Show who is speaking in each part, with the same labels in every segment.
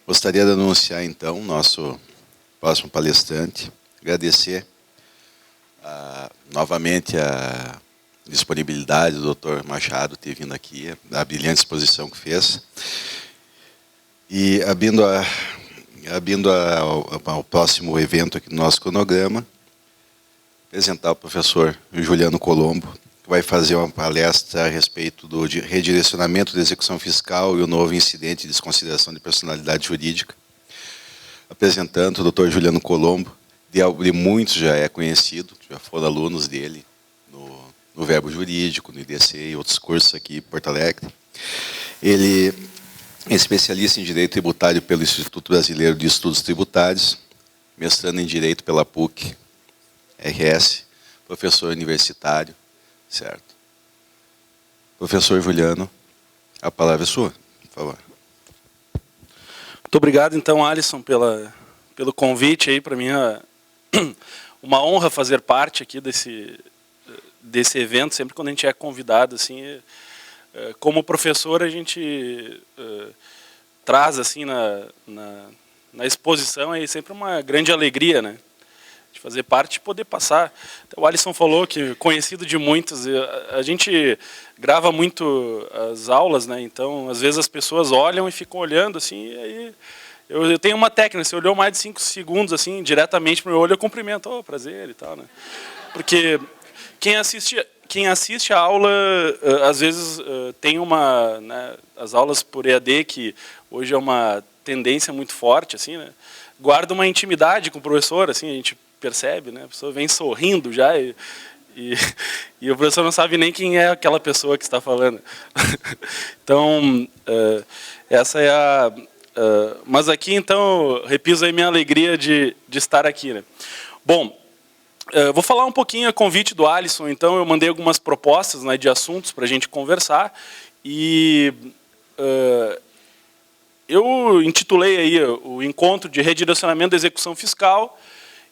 Speaker 1: Gostaria de anunciar, então, nosso próximo palestrante, agradecer novamente a disponibilidade do Dr. Machado ter vindo aqui, a brilhante exposição que fez. E, abrindo ao próximo evento aqui no nosso cronograma, apresentar o professor Juliano Colombo, que vai fazer uma palestra a respeito do redirecionamento da execução fiscal e o novo incidente de desconsideração de personalidade jurídica. Apresentando o Dr. Juliano Colombo, de muitos já é conhecido, já foram alunos dele no Verbo Jurídico, no IDC e outros cursos aqui em Porto Alegre. Ele é especialista em Direito Tributário pelo Instituto Brasileiro de Estudos Tributários, mestrando em Direito pela PUC, RS, professor universitário, certo? Professor Juliano, a palavra é sua, por favor.
Speaker 2: Muito obrigado, então, Alisson, pelo convite aí. Para mim é uma honra fazer parte aqui desse evento. Sempre quando a gente é convidado, assim, como professor, a gente traz assim na exposição aí sempre uma grande alegria, né, de fazer parte e poder passar. Então, o Alisson falou que conhecido de muitos, a gente grava muito as aulas, né? Então às vezes as pessoas olham e ficam olhando assim, e aí eu tenho uma técnica, se olhou mais de 5 segundos assim diretamente para o meu olho, eu cumprimento, oh, prazer e tal, né? Porque quem assiste a aula, às vezes tem uma, né, as aulas por EAD, que hoje é uma tendência muito forte, assim, né, guarda uma intimidade com o professor, assim, a gente percebe, né, a pessoa vem sorrindo já e o professor não sabe nem quem é aquela pessoa que está falando. Então, essa é a... mas aqui, então, repiso aí minha alegria de estar aqui, né. Bom, vou falar um pouquinho a convite do Alisson. Então, eu mandei algumas propostas, né, de assuntos para a gente conversar. E eu intitulei aí o encontro de redirecionamento da execução fiscal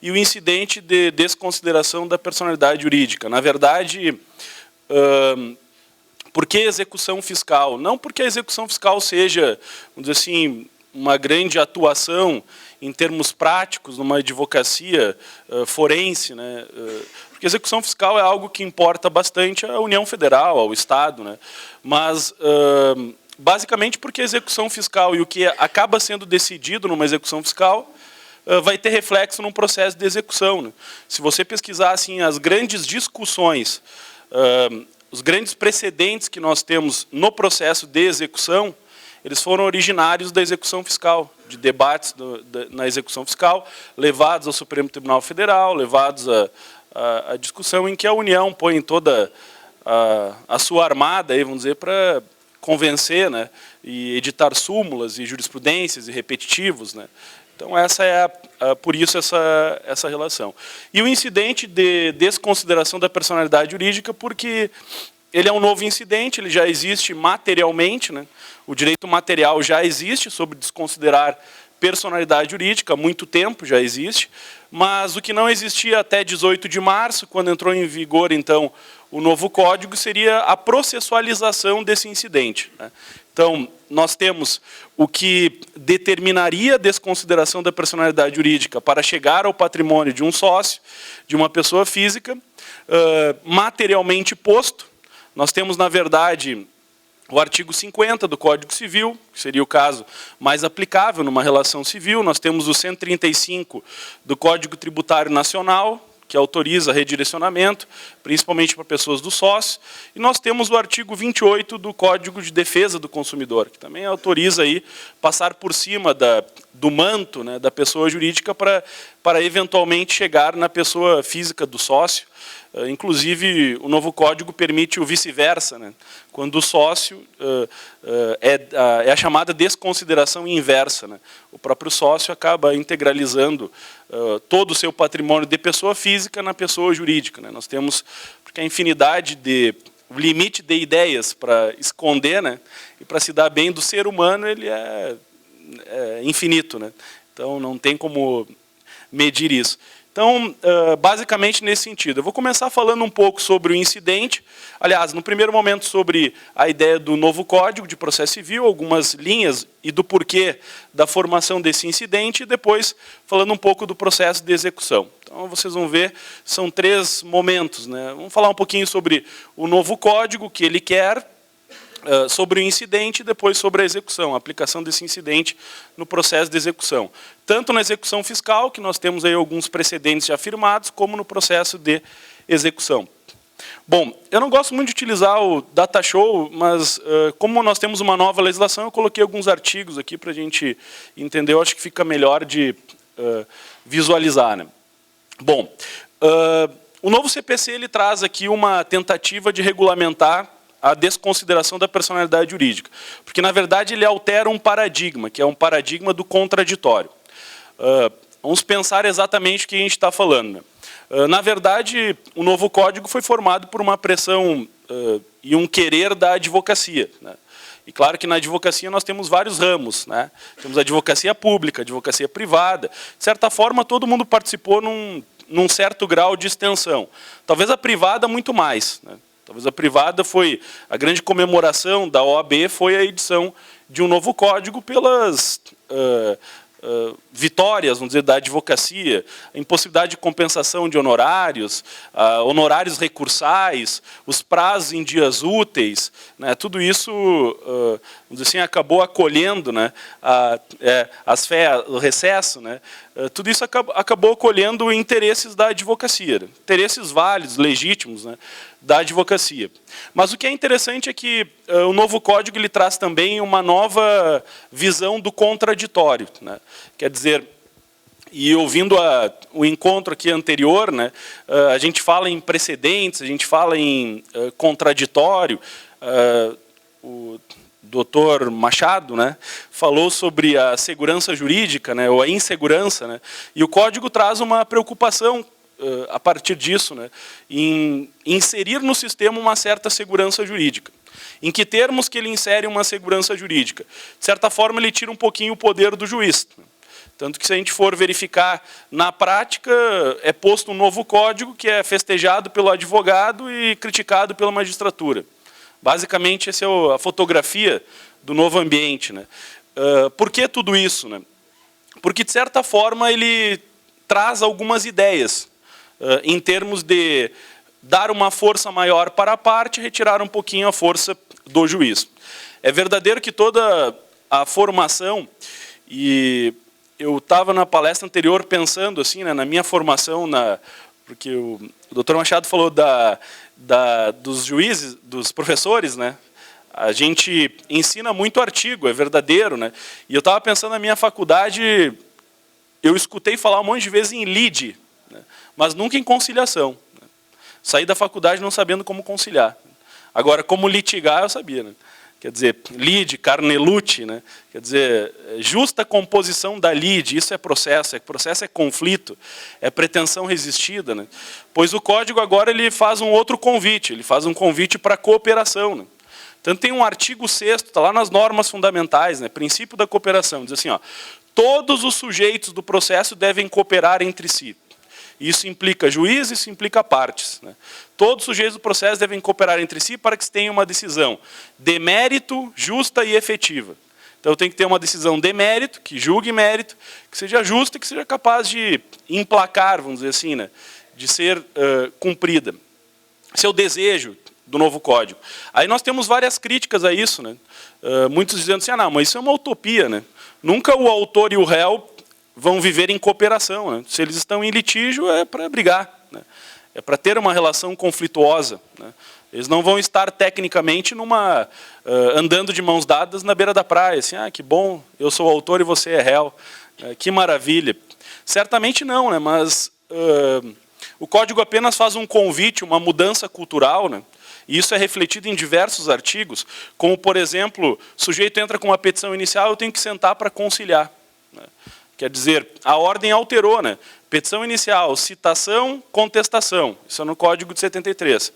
Speaker 2: e o incidente de desconsideração da personalidade jurídica. Na verdade, por que execução fiscal? Não porque a execução fiscal seja, vamos dizer assim, uma grande atuação em termos práticos, numa advocacia forense, né? Porque a execução fiscal é algo que importa bastante à União Federal, ao Estado, né? Mas, basicamente, porque a execução fiscal e o que acaba sendo decidido numa execução fiscal vai ter reflexo num processo de execução, né? Se você pesquisar assim, as grandes discussões, os grandes precedentes que nós temos no processo de execução, eles foram originários da execução fiscal, de debates na execução fiscal, levados ao Supremo Tribunal Federal, levados à discussão em que a União põe toda a sua armada, aí, vamos dizer, para convencer, né, e editar súmulas e jurisprudências e repetitivos, né. Então, essa é por isso essa relação. E o incidente de desconsideração da personalidade jurídica, porque ele é um novo incidente, ele já existe materialmente, né? O direito material já existe sobre desconsiderar personalidade jurídica, há muito tempo já existe, mas o que não existia até 18 de março, quando entrou em vigor, então, o novo código, seria a processualização desse incidente, né? Então, nós temos o que determinaria a desconsideração da personalidade jurídica para chegar ao patrimônio de um sócio, de uma pessoa física, materialmente posto. Nós temos, na verdade, o artigo 50 do Código Civil, que seria o caso mais aplicável numa relação civil. Nós temos o 135 do Código Tributário Nacional, que autoriza redirecionamento, principalmente para pessoas do sócio. E nós temos o artigo 28 do Código de Defesa do Consumidor, que também autoriza aí passar por cima do manto, né, da pessoa jurídica para eventualmente chegar na pessoa física do sócio. Inclusive, o novo código permite o vice-versa, né? Quando o sócio é a chamada desconsideração inversa, né? O próprio sócio acaba integralizando todo o seu patrimônio de pessoa física na pessoa jurídica, né? Nós temos, porque a infinidade o limite de ideias para esconder, né? E para se dar bem do ser humano, ele é infinito, né? Então, não tem como medir isso. Então, basicamente nesse sentido. Eu vou começar falando um pouco sobre o incidente. Aliás, no primeiro momento sobre a ideia do novo Código de Processo Civil, algumas linhas e do porquê da formação desse incidente, e depois falando um pouco do processo de execução. Então, vocês vão ver, são 3 momentos, né? Vamos falar um pouquinho sobre o novo Código, o que ele quer, sobre o incidente e depois sobre a execução, a aplicação desse incidente no processo de execução. Tanto na execução fiscal, que nós temos aí alguns precedentes já firmados, como no processo de execução. Bom, eu não gosto muito de utilizar o data show, mas como nós temos uma nova legislação, eu coloquei alguns artigos aqui para a gente entender, eu acho que fica melhor de visualizar, né? Bom, o novo CPC ele traz aqui uma tentativa de regulamentar a desconsideração da personalidade jurídica. Porque, na verdade, ele altera um paradigma, que é um paradigma do contraditório. Vamos pensar exatamente o que a gente está falando, né? Na verdade, o novo Código foi formado por uma pressão e um querer da advocacia, né? E claro que na advocacia nós temos vários ramos, né? Temos a advocacia pública, a advocacia privada. De certa forma, todo mundo participou num certo grau de extensão. Talvez a privada muito mais, né? Talvez a privada foi, a grande comemoração da OAB foi a edição de um novo código pelas vitórias, vamos dizer, da advocacia, a impossibilidade de compensação de honorários, honorários recursais, os prazos em dias úteis, né, tudo isso, vamos dizer assim, acabou acolhendo, né, o recesso, né, tudo isso acabou acolhendo interesses da advocacia, interesses válidos, legítimos, né, da advocacia. Mas o que é interessante é que o novo código ele traz também uma nova visão do contraditório, né? Quer dizer, e ouvindo o encontro aqui anterior, né, a gente fala em precedentes, a gente fala em contraditório. O doutor Machado, né, falou sobre a segurança jurídica, né, ou a insegurança, né, e o código traz uma preocupação a partir disso, né, em inserir no sistema uma certa segurança jurídica. Em que termos que ele insere uma segurança jurídica? De certa forma, ele tira um pouquinho o poder do juiz. Tanto que, se a gente for verificar na prática, é posto um novo código que é festejado pelo advogado e criticado pela magistratura. Basicamente, essa é a fotografia do novo ambiente, né? Por que tudo isso, né? Porque, de certa forma, ele traz algumas ideias em termos de dar uma força maior para a parte e retirar um pouquinho a força do juiz. É verdadeiro que toda a formação, e eu estava na palestra anterior pensando assim, né, na minha formação, porque o doutor Machado falou dos juízes, dos professores, né? A gente ensina muito artigo, é verdadeiro, né? E eu estava pensando na minha faculdade, eu escutei falar um monte de vezes em lide, né, mas nunca em conciliação. Né? Saí da faculdade não sabendo como conciliar. Agora, como litigar, eu sabia, né? Quer dizer, lide, carnelute, né? Quer dizer, justa composição da lide, isso é processo é conflito, é pretensão resistida, né? Pois o código agora ele faz um outro convite, ele faz um convite para a cooperação, né? Tanto tem um artigo 6º, está lá nas normas fundamentais, né? Princípio da cooperação, diz assim, ó, todos os sujeitos do processo devem cooperar entre si. Isso implica juiz, isso implica partes, né? Todos os sujeitos do processo devem cooperar entre si para que se tenha uma decisão de mérito, justa e efetiva. Então tem que ter uma decisão de mérito, que julgue mérito, que seja justa e que seja capaz de emplacar, vamos dizer assim, né? De ser cumprida. Esse é o desejo do novo código. Aí nós temos várias críticas a isso, né? Muitos dizendo assim, não, mas isso é uma utopia, né? Nunca o autor e o réu vão viver em cooperação, né? Se eles estão em litígio, é para brigar, né? É para ter uma relação conflituosa, né? Eles não vão estar tecnicamente andando de mãos dadas na beira da praia, assim, que bom, eu sou o autor e você é réu, que maravilha. Certamente não, né? Mas o código apenas faz um convite, uma mudança cultural, né? E isso é refletido em diversos artigos, como, por exemplo, o sujeito entra com uma petição inicial, eu tenho que sentar para conciliar, né? Quer dizer, a ordem alterou, né? Petição inicial, citação, contestação. Isso é no Código de 73.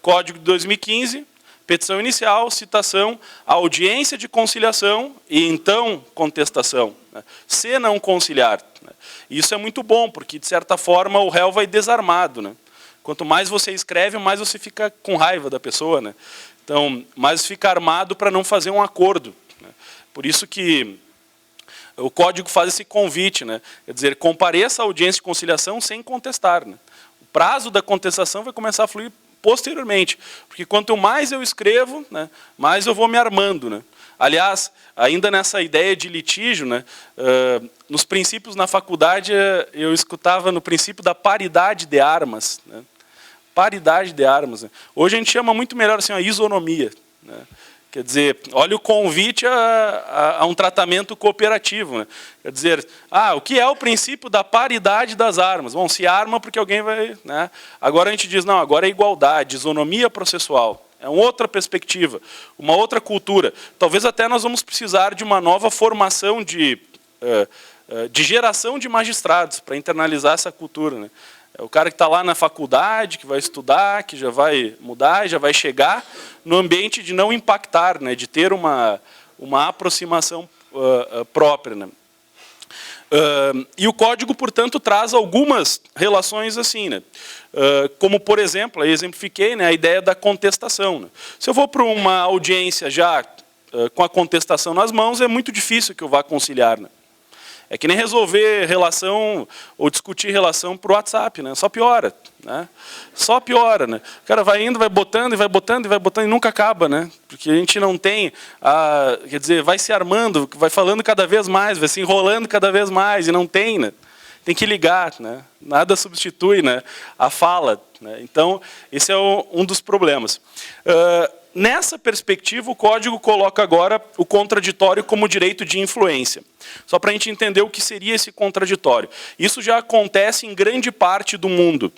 Speaker 2: Código de 2015, Petição inicial, citação, audiência de conciliação e então contestação. Né? Se não conciliar. Né? Isso é muito bom, porque de certa forma o réu vai desarmado. Né? Quanto mais você escreve, mais você fica com raiva da pessoa. Né? Então, mais fica armado para não fazer um acordo. Né? Por isso que o Código faz esse convite, né? Quer dizer, compareça à audiência de conciliação sem contestar. Né? O prazo da contestação vai começar a fluir posteriormente, porque quanto mais eu escrevo, né, mais eu vou me armando. Né? Aliás, ainda nessa ideia de litígio, né, nos princípios na faculdade, eu escutava no princípio da paridade de armas. Né? Paridade de armas. Né? Hoje a gente chama muito melhor assim, a isonomia. Né? Quer dizer, olha o convite a um tratamento cooperativo. Né? Quer dizer, o que é o princípio da paridade das armas? Bom, se arma porque alguém vai... Né? Agora a gente diz, não, agora é igualdade, isonomia processual. É uma outra perspectiva, uma outra cultura. Talvez até nós vamos precisar de uma nova formação de geração de magistrados para internalizar essa cultura. Né? É o cara que está lá na faculdade, que vai estudar, que já vai mudar, já vai chegar no ambiente de não impactar, né, de ter uma aproximação própria. Né. E o Código, portanto, traz algumas relações assim. Né, como, por exemplo, aí exemplifiquei, né, a ideia da contestação. Né. Se eu vou para uma audiência já com a contestação nas mãos, é muito difícil que eu vá conciliar. Né. É que nem resolver relação ou discutir relação por WhatsApp, né? Só piora, né? Só piora, né? O cara vai indo, vai botando e vai botando e vai botando e nunca acaba, né? Porque a gente não tem, quer dizer, vai se armando, vai falando cada vez mais, vai se enrolando cada vez mais e não tem, né? Tem que ligar, né? Nada substitui, né, a fala. Né? Então, esse é um dos problemas. Nessa perspectiva, o Código coloca agora o contraditório como direito de influência. Só para a gente entender o que seria esse contraditório. Isso já acontece em grande parte do mundo,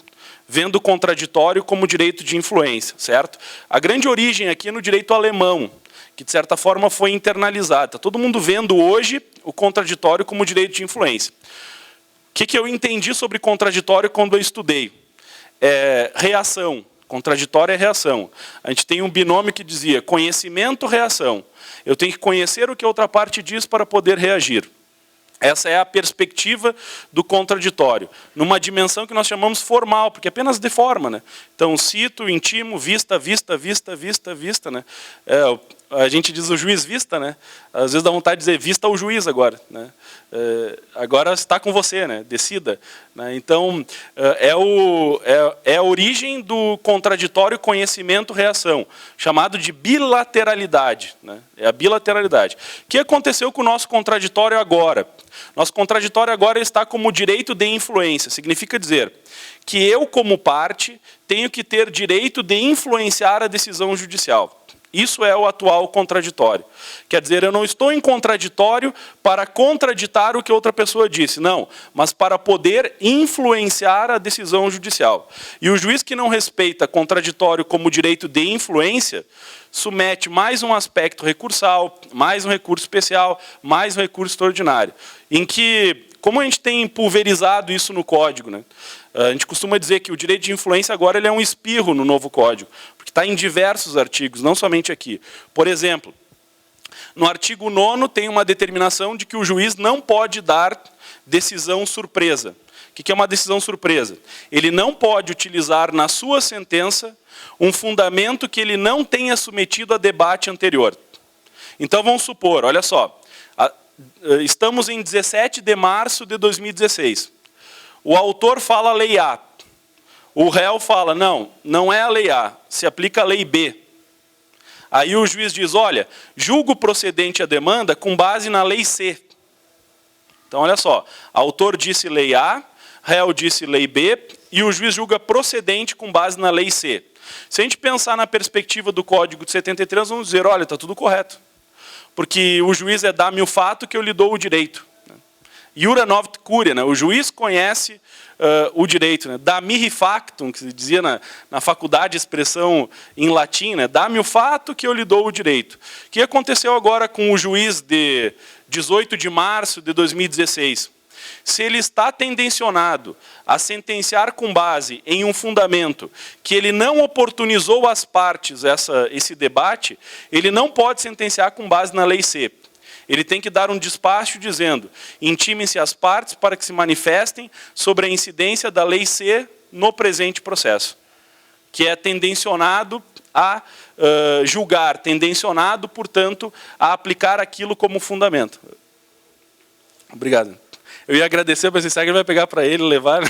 Speaker 2: vendo o contraditório como direito de influência, certo? A grande origem aqui é no direito alemão, que de certa forma foi internalizado. Está todo mundo vendo hoje o contraditório como direito de influência. O que eu entendi sobre contraditório quando eu estudei? Reação. Contraditório é reação. A gente tem um binômio que dizia conhecimento, reação. Eu tenho que conhecer o que a outra parte diz para poder reagir. Essa é a perspectiva do contraditório, numa dimensão que nós chamamos formal, porque apenas deforma. Né? Então, cito, intimo, vista, vista, vista, vista, vista. Né? A gente diz o juiz vista, né? Às vezes dá vontade de dizer vista o juiz agora. Né? Agora está com você, né? Decida. Né? Então, é a origem do contraditório conhecimento-reação, chamado de bilateralidade. Né? É a bilateralidade. O que aconteceu com o nosso contraditório agora? Nosso contraditório agora está como direito de influência. Significa dizer que eu, como parte, tenho que ter direito de influenciar a decisão judicial. Isso é o atual contraditório. Quer dizer, eu não estou em contraditório para contraditar o que outra pessoa disse, não, mas para poder influenciar a decisão judicial. E o juiz que não respeita contraditório como direito de influência, submete mais um aspecto recursal, mais um recurso especial, mais um recurso extraordinário. Em que, como a gente tem pulverizado isso no Código, né? A gente costuma dizer que o direito de influência agora ele é um espirro no novo Código, porque está em diversos artigos, não somente aqui. Por exemplo, no artigo 9º tem uma determinação de que o juiz não pode dar decisão surpresa. O que é uma decisão surpresa? Ele não pode utilizar na sua sentença um fundamento que ele não tenha submetido a debate anterior. Então vamos supor, olha só, estamos em 17 de março de 2016. O autor fala a lei A. O réu fala, não é a lei A, se aplica a lei B. Aí o juiz diz, olha, julgo procedente a demanda com base na lei C. Então, olha só, autor disse lei A, réu disse lei B, e o juiz julga procedente com base na lei C. Se a gente pensar na perspectiva do Código de 73, vamos dizer, olha, está tudo correto. Porque o juiz dá-me o fato que eu lhe dou o direito. Iura novit curia, né? O juiz conhece o direito. Né? Da mihi factum, que se dizia na faculdade, expressão em latim, né? Dá-me o fato que eu lhe dou o direito. O que aconteceu agora com o juiz de 18 de março de 2016? se ele está tendencionado a sentenciar com base em um fundamento que ele não oportunizou às partes esse debate, ele não pode sentenciar com base na lei C. Ele tem que dar um despacho dizendo: intimem-se as partes para que se manifestem sobre a incidência da lei C no presente processo, que é tendencionado a julgar, tendencionado, portanto, a aplicar aquilo como fundamento. Obrigado. Eu ia agradecer, mas esse vai pegar para ele levar.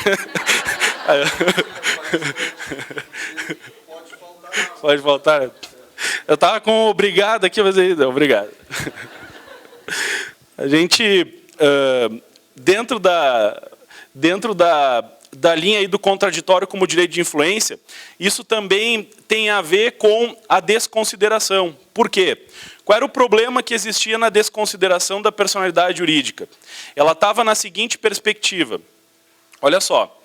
Speaker 2: Pode faltar. Eu estava com obrigado aqui, mas não, obrigado. A gente, dentro da linha aí do contraditório como direito de influência, isso também tem a ver com a desconsideração. Por quê? Qual era o problema que existia na desconsideração da personalidade jurídica? Ela estava na seguinte perspectiva. Olha só,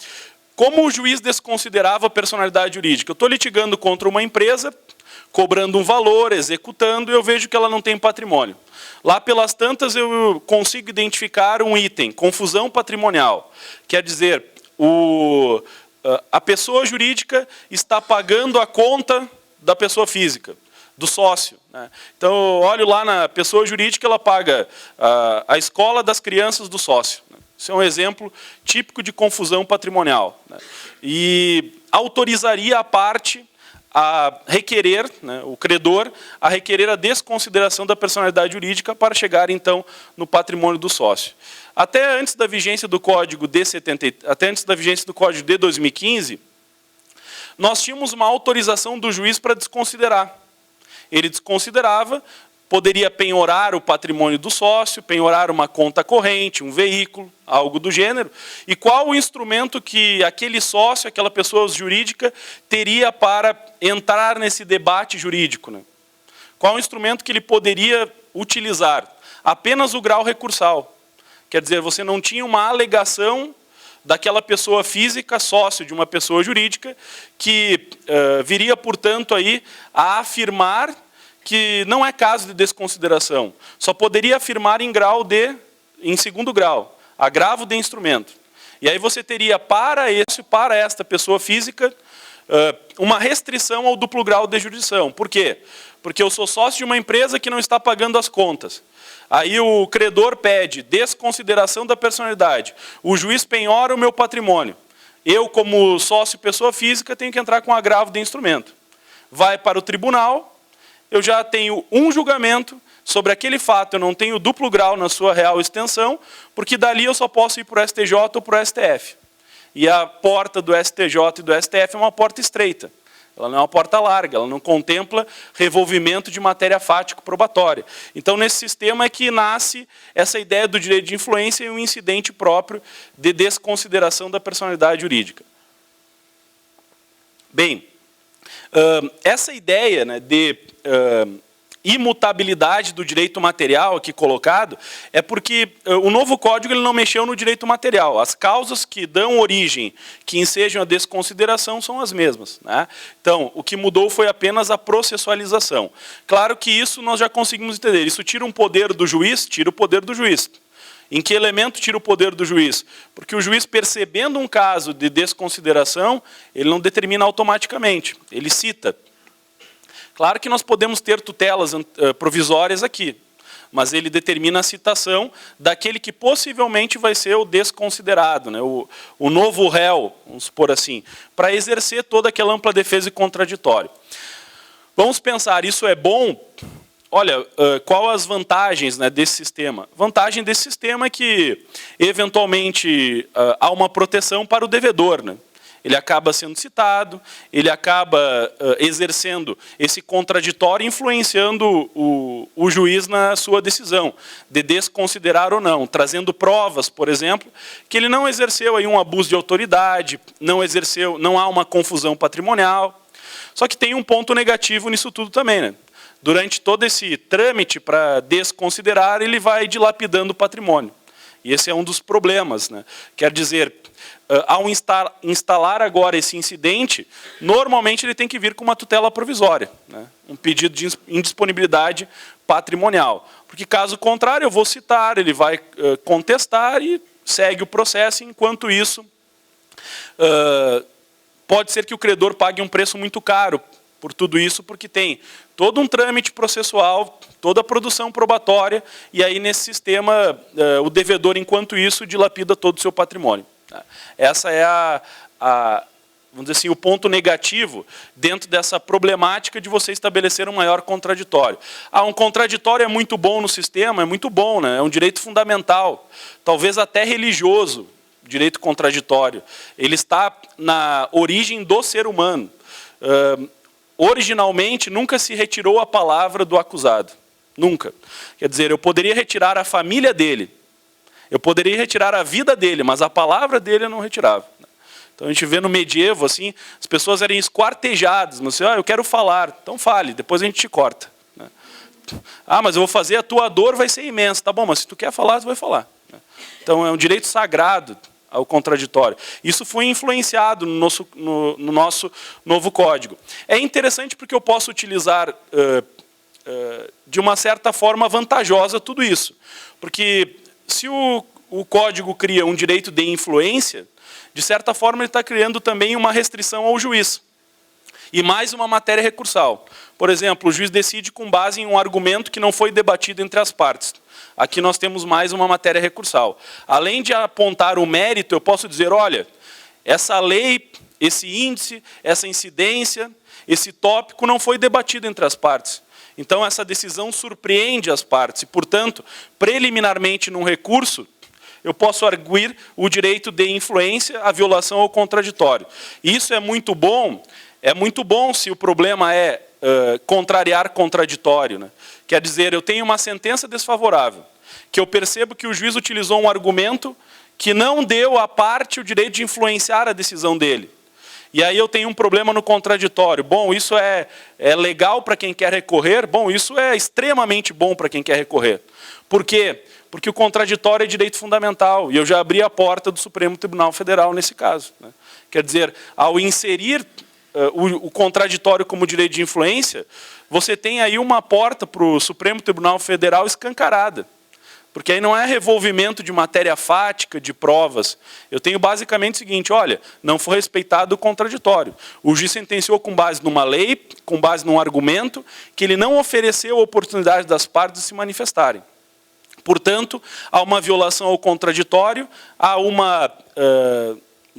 Speaker 2: como o juiz desconsiderava a personalidade jurídica? Eu estou litigando contra uma empresa, cobrando um valor, executando, e eu vejo que ela não tem patrimônio. Lá pelas tantas eu consigo identificar um item, confusão patrimonial. Quer dizer, a pessoa jurídica está pagando a conta da pessoa física, do sócio. Né? Então, eu olho lá na pessoa jurídica, ela paga a escola das crianças do sócio. Né? Isso é um exemplo típico de confusão patrimonial. Né? E autorizaria a parte a requerer, né, o credor, a requerer a desconsideração da personalidade jurídica para chegar, então, no patrimônio do sócio. Até antes da vigência do Código de 2015, nós tínhamos uma autorização do juiz para desconsiderar. Ele desconsiderava, poderia penhorar o patrimônio do sócio, penhorar uma conta corrente, um veículo, algo do gênero. E qual o instrumento que aquele sócio, aquela pessoa jurídica, teria para entrar nesse debate jurídico? Né? Qual o instrumento que ele poderia utilizar? Apenas o grau recursal. Quer dizer, você não tinha uma alegação daquela pessoa física, sócio de uma pessoa jurídica, que viria, portanto, aí, a afirmar que não é caso de desconsideração. Só poderia afirmar em segundo grau, agravo de instrumento. E aí você teria para esta pessoa física uma restrição ao duplo grau de jurisdição. Por quê? Porque eu sou sócio de uma empresa que não está pagando as contas. Aí o credor pede desconsideração da personalidade. O juiz penhora o meu patrimônio. Eu, como sócio pessoa física, tenho que entrar com agravo de instrumento. Vai para o tribunal, eu já tenho um julgamento sobre aquele fato, eu não tenho duplo grau na sua real extensão, porque dali eu só posso ir para o STJ ou para o STF. E a porta do STJ e do STF é uma porta estreita. Ela não é uma porta larga, ela não contempla revolvimento de matéria fático-probatória. Então, nesse sistema é que nasce essa ideia do direito de influência e um incidente próprio de desconsideração da personalidade jurídica. Bem, essa ideia, né, de imutabilidade do direito material aqui colocado é porque o novo código ele não mexeu no direito material. As causas que dão origem, que ensejam a desconsideração, são as mesmas. Né? Então, o que mudou foi apenas a processualização. Claro que isso nós já conseguimos entender. Isso tira um poder do juiz? Tira o poder do juiz. Em que elemento tira o poder do juiz? Porque o juiz, percebendo um caso de desconsideração, ele não determina automaticamente, ele cita. Claro que nós podemos ter tutelas provisórias aqui, mas ele determina a citação daquele que possivelmente vai ser o desconsiderado, né? o novo réu, vamos supor assim, para exercer toda aquela ampla defesa e contraditório. Vamos pensar, isso é bom? Olha, qual as vantagens, né, desse sistema? Vantagem desse sistema é que, eventualmente, há uma proteção para o devedor, né? Ele acaba sendo citado, ele acaba exercendo esse contraditório, influenciando o juiz na sua decisão, de desconsiderar ou não, trazendo provas, por exemplo, que ele não exerceu aí um abuso de autoridade, não há uma confusão patrimonial. Só que tem um ponto negativo nisso tudo também, né? Durante todo esse trâmite para desconsiderar, ele vai dilapidando o patrimônio. E esse é um dos problemas, né? Quer dizer, ao instalar agora esse incidente, normalmente ele tem que vir com uma tutela provisória, né? Um pedido de indisponibilidade patrimonial. Porque caso contrário, eu vou citar, ele vai contestar e segue o processo, enquanto isso, pode ser que o credor pague um preço muito caro por tudo isso, porque tem todo um trâmite processual, toda a produção probatória, e aí nesse sistema o devedor, enquanto isso, dilapida todo o seu patrimônio. Essa é vamos dizer assim, o ponto negativo dentro dessa problemática de você estabelecer um maior contraditório. Um contraditório é muito bom no sistema, é muito bom, né? É um direito fundamental, talvez até religioso, direito contraditório. Ele está na origem do ser humano. Originalmente, nunca se retirou a palavra do acusado. Nunca. Quer dizer, eu poderia retirar a família dele, eu poderia retirar a vida dele, mas a palavra dele eu não retirava. Então a gente vê no medievo, assim, as pessoas eram esquartejadas, mas eu quero falar, então fale, depois a gente te corta. Mas eu vou fazer, a tua dor vai ser imensa. Tá bom, mas se tu quer falar, tu vai falar. Então é um direito sagrado ao contraditório. Isso foi influenciado no nosso novo código. É interessante porque eu posso utilizar, de uma certa forma vantajosa, tudo isso. Porque se o código cria um direito de influência, de certa forma ele está criando também uma restrição ao juiz. E mais uma matéria recursal. Por exemplo, o juiz decide com base em um argumento que não foi debatido entre as partes. Aqui nós temos mais uma matéria recursal. Além de apontar o mérito, eu posso dizer, olha, essa lei, esse índice, essa incidência, esse tópico não foi debatido entre as partes. Então essa decisão surpreende as partes e, portanto, preliminarmente num recurso, eu posso arguir o direito de influência, a violação ao contraditório. Isso é muito bom se o problema é contrariar contraditório, né? Quer dizer, eu tenho uma sentença desfavorável, que eu percebo que o juiz utilizou um argumento que não deu à parte o direito de influenciar a decisão dele. E aí eu tenho um problema no contraditório. Bom, isso é legal para quem quer recorrer? Bom, isso é extremamente bom para quem quer recorrer. Por quê? Porque o contraditório é direito fundamental, e eu já abri a porta do Supremo Tribunal Federal nesse caso, né? Quer dizer, ao inserir o contraditório como direito de influência, você tem aí uma porta para o Supremo Tribunal Federal escancarada. Porque aí não é revolvimento de matéria fática, de provas. Eu tenho basicamente o seguinte, olha, não foi respeitado o contraditório. O juiz sentenciou com base numa lei, com base num argumento, que ele não ofereceu a oportunidade das partes de se manifestarem. Portanto, há uma violação ao contraditório, há uma,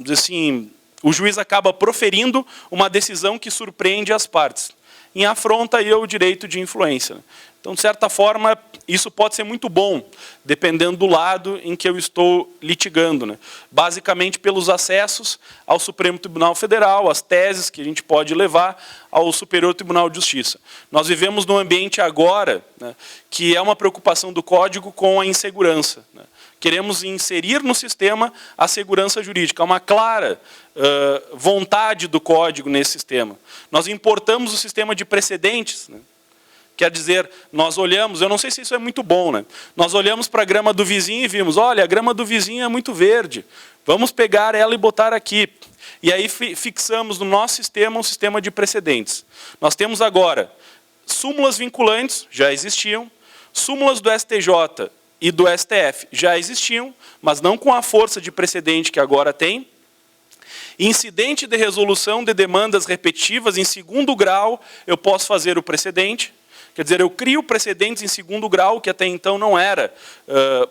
Speaker 2: assim, o juiz acaba proferindo uma decisão que surpreende as partes, em afronta aí ao direito de influência. Então, de certa forma, isso pode ser muito bom, dependendo do lado em que eu estou litigando, né? Basicamente pelos acessos ao Supremo Tribunal Federal, as teses que a gente pode levar ao Superior Tribunal de Justiça. Nós vivemos num ambiente agora, né, que é uma preocupação do Código com a insegurança, né? Queremos inserir no sistema a segurança jurídica, uma clara vontade do Código nesse sistema. Nós importamos o sistema de precedentes, né? Quer dizer, nós olhamos, eu não sei se isso é muito bom, né? Nós olhamos para a grama do vizinho e vimos, olha, a grama do vizinho é muito verde, vamos pegar ela e botar aqui. E aí fixamos no nosso sistema um sistema de precedentes. Nós temos agora súmulas vinculantes, já existiam, súmulas do STJ e do STF já existiam, mas não com a força de precedente que agora tem. Incidente de resolução de demandas repetitivas em segundo grau, eu posso fazer o precedente. Quer dizer, eu crio precedentes em segundo grau, que até então não era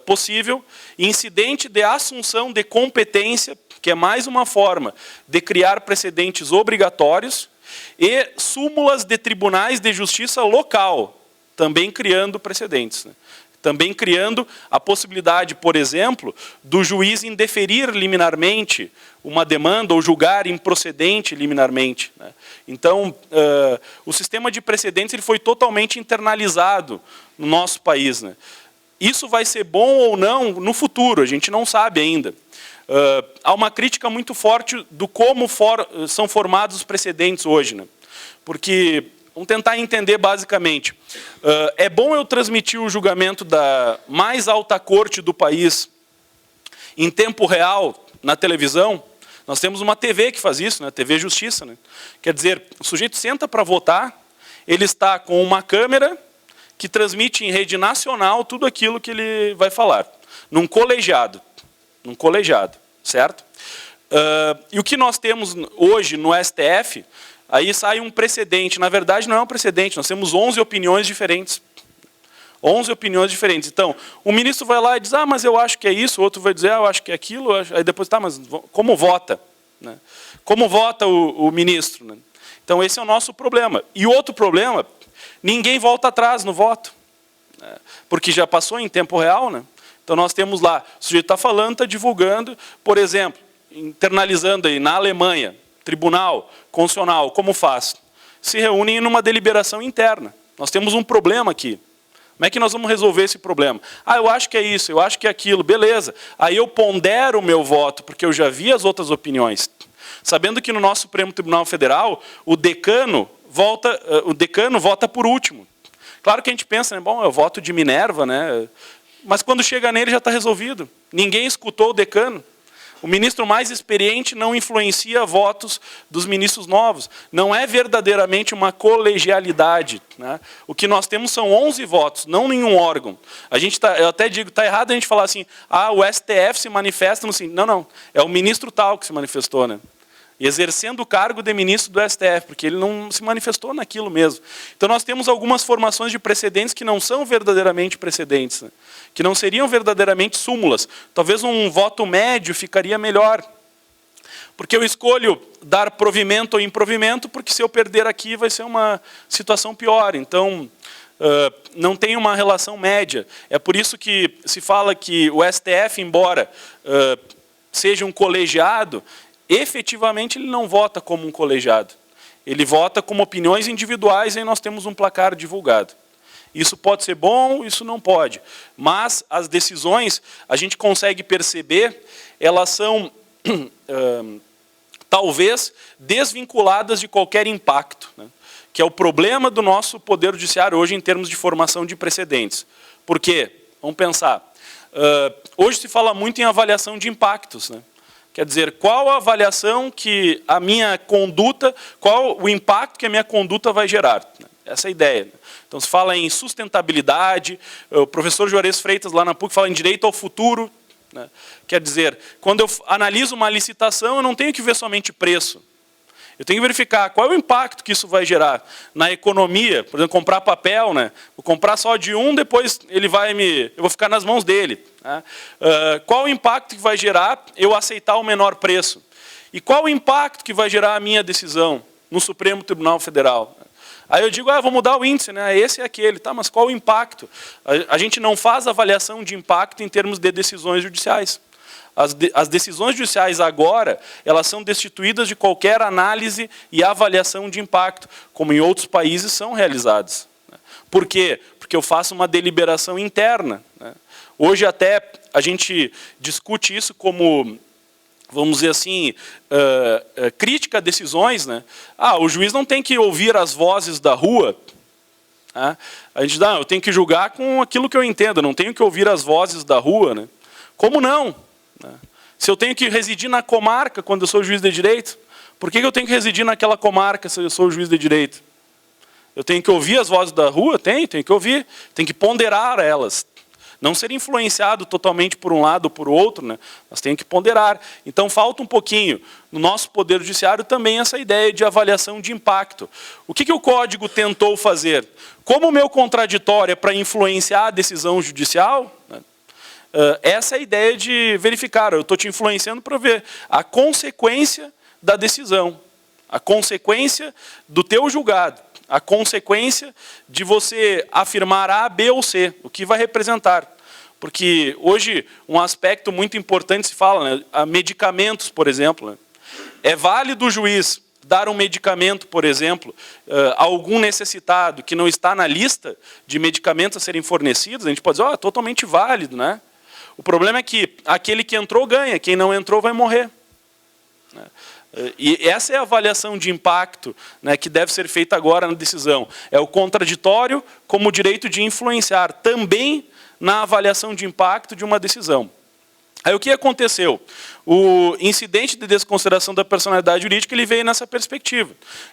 Speaker 2: possível. Incidente de assunção de competência, que é mais uma forma de criar precedentes obrigatórios. E súmulas de tribunais de justiça local, também criando precedentes, né? Também criando a possibilidade, por exemplo, do juiz indeferir liminarmente uma demanda ou julgar improcedente liminarmente, né? Então, o sistema de precedentes ele foi totalmente internalizado no nosso país, né? Isso vai ser bom ou não no futuro, a gente não sabe ainda. Há uma crítica muito forte do como são formados os precedentes hoje, né? Porque vamos tentar entender basicamente. É bom eu transmitir o julgamento da mais alta corte do país em tempo real na televisão? Nós temos uma TV que faz isso, né? TV Justiça, né? Quer dizer, o sujeito senta para votar, ele está com uma câmera que transmite em rede nacional tudo aquilo que ele vai falar, num colegiado. num colegiado, certo? E o que nós temos hoje no STF, aí sai um precedente. Na verdade, não é um precedente, nós temos 11 opiniões diferentes. 11 opiniões diferentes. Então, o ministro vai lá e diz, mas eu acho que é isso, o outro vai dizer, eu acho que é aquilo, aí depois, mas como vota? Né? Como vota o ministro? Né? Então, esse é o nosso problema. E outro problema, ninguém volta atrás no voto, né? Porque já passou em tempo real, né? Então, nós temos lá, o sujeito está falando, está divulgando, por exemplo, internalizando aí na Alemanha, Tribunal Constitucional, como faz? Se reúnem numa deliberação interna. Nós temos um problema aqui. Como é que nós vamos resolver esse problema? Eu acho que é isso, eu acho que é aquilo, beleza. Aí eu pondero o meu voto, porque eu já vi as outras opiniões. Sabendo que no nosso Supremo Tribunal Federal, o decano vota por último. Claro que a gente pensa, né, bom, eu voto de Minerva, né? Mas quando chega nele já está resolvido. Ninguém escutou o decano. O ministro mais experiente não influencia votos dos ministros novos. Não é verdadeiramente uma colegialidade, né? O que nós temos são 11 votos, não nenhum órgão. Eu até digo, está errado a gente falar assim, o STF se manifesta no assim. Não, é o ministro tal que se manifestou, né? Exercendo o cargo de ministro do STF, porque ele não se manifestou naquilo mesmo. Então nós temos algumas formações de precedentes que não são verdadeiramente precedentes, né? Que não seriam verdadeiramente súmulas. Talvez um voto médio ficaria melhor. Porque eu escolho dar provimento ou improvimento, porque se eu perder aqui vai ser uma situação pior. Então, não tem uma relação média. É por isso que se fala que o STF, embora seja um colegiado, efetivamente ele não vota como um colegiado. Ele vota como opiniões individuais e nós temos um placar divulgado. Isso pode ser bom, isso não pode. Mas as decisões, a gente consegue perceber, elas são, talvez, desvinculadas de qualquer impacto, né? Que é o problema do nosso Poder Judiciário hoje em termos de formação de precedentes. Por quê? Vamos pensar. Hoje se fala muito em avaliação de impactos, né? Quer dizer, qual a avaliação que a minha conduta, qual o impacto que a minha conduta vai gerar? Essa é a ideia. Então, se fala em sustentabilidade, o professor Juarez Freitas, lá na PUC, fala em direito ao futuro, né? Quer dizer, quando eu analiso uma licitação, eu não tenho que ver somente preço. Eu tenho que verificar qual é o impacto que isso vai gerar na economia. Por exemplo, comprar papel, né? Vou comprar só de um, depois eu vou ficar nas mãos dele. Né? Qual o impacto que vai gerar eu aceitar o menor preço? E qual o impacto que vai gerar a minha decisão no Supremo Tribunal Federal? Aí eu digo, vou mudar o índice, né? Esse é aquele, tá? Mas qual o impacto? A gente não faz avaliação de impacto em termos de decisões judiciais. As decisões judiciais agora, elas são destituídas de qualquer análise e avaliação de impacto, como em outros países são realizadas. Por quê? Porque eu faço uma deliberação interna, né? Hoje até a gente discute isso como, vamos dizer assim, crítica a decisões, né? O juiz não tem que ouvir as vozes da rua. Né? A gente eu tenho que julgar com aquilo que eu entendo, não tenho que ouvir as vozes da rua. Né? Como não? Se eu tenho que residir na comarca quando eu sou juiz de direito, por que eu tenho que residir naquela comarca se eu sou juiz de direito? Eu tenho que ouvir as vozes da rua? Tenho que ouvir, tenho que ponderar elas. Não ser influenciado totalmente por um lado ou por outro, né? Mas tem que ponderar. Então falta um pouquinho, no nosso Poder Judiciário, também essa ideia de avaliação de impacto. O que o Código tentou fazer? Como o meu contraditório é para influenciar a decisão judicial, né? Essa é a ideia de verificar, eu estou te influenciando para ver a consequência da decisão, a consequência do teu julgado, a consequência de você afirmar A, B ou C, o que vai representar. Porque hoje um aspecto muito importante se fala, né, medicamentos, por exemplo. Né? É válido o juiz dar um medicamento, por exemplo, a algum necessitado que não está na lista de medicamentos a serem fornecidos? A gente pode dizer, é totalmente válido, né? O problema é que aquele que entrou ganha, quem não entrou vai morrer. E essa é a avaliação de impacto, né, que deve ser feita agora na decisão. É o contraditório como o direito de influenciar, também na avaliação de impacto de uma decisão. Aí o que aconteceu? O incidente de desconsideração da personalidade jurídica ele veio nessa perspectiva.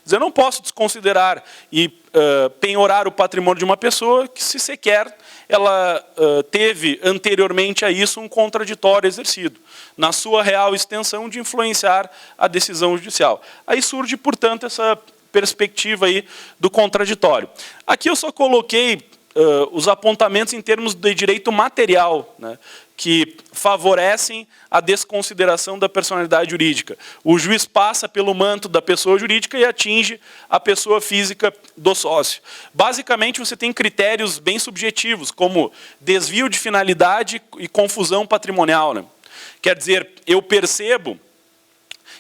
Speaker 2: Eu não posso desconsiderar e penhorar o patrimônio de uma pessoa que, se sequer ela teve anteriormente a isso um contraditório exercido, na sua real extensão de influenciar a decisão judicial. Aí surge, portanto, essa perspectiva aí do contraditório. Aqui eu só coloquei os apontamentos em termos de direito material, né, que favorecem a desconsideração da personalidade jurídica. O juiz passa pelo manto da pessoa jurídica e atinge a pessoa física do sócio. Basicamente, você tem critérios bem subjetivos, como desvio de finalidade e confusão patrimonial, né? Quer dizer, eu percebo,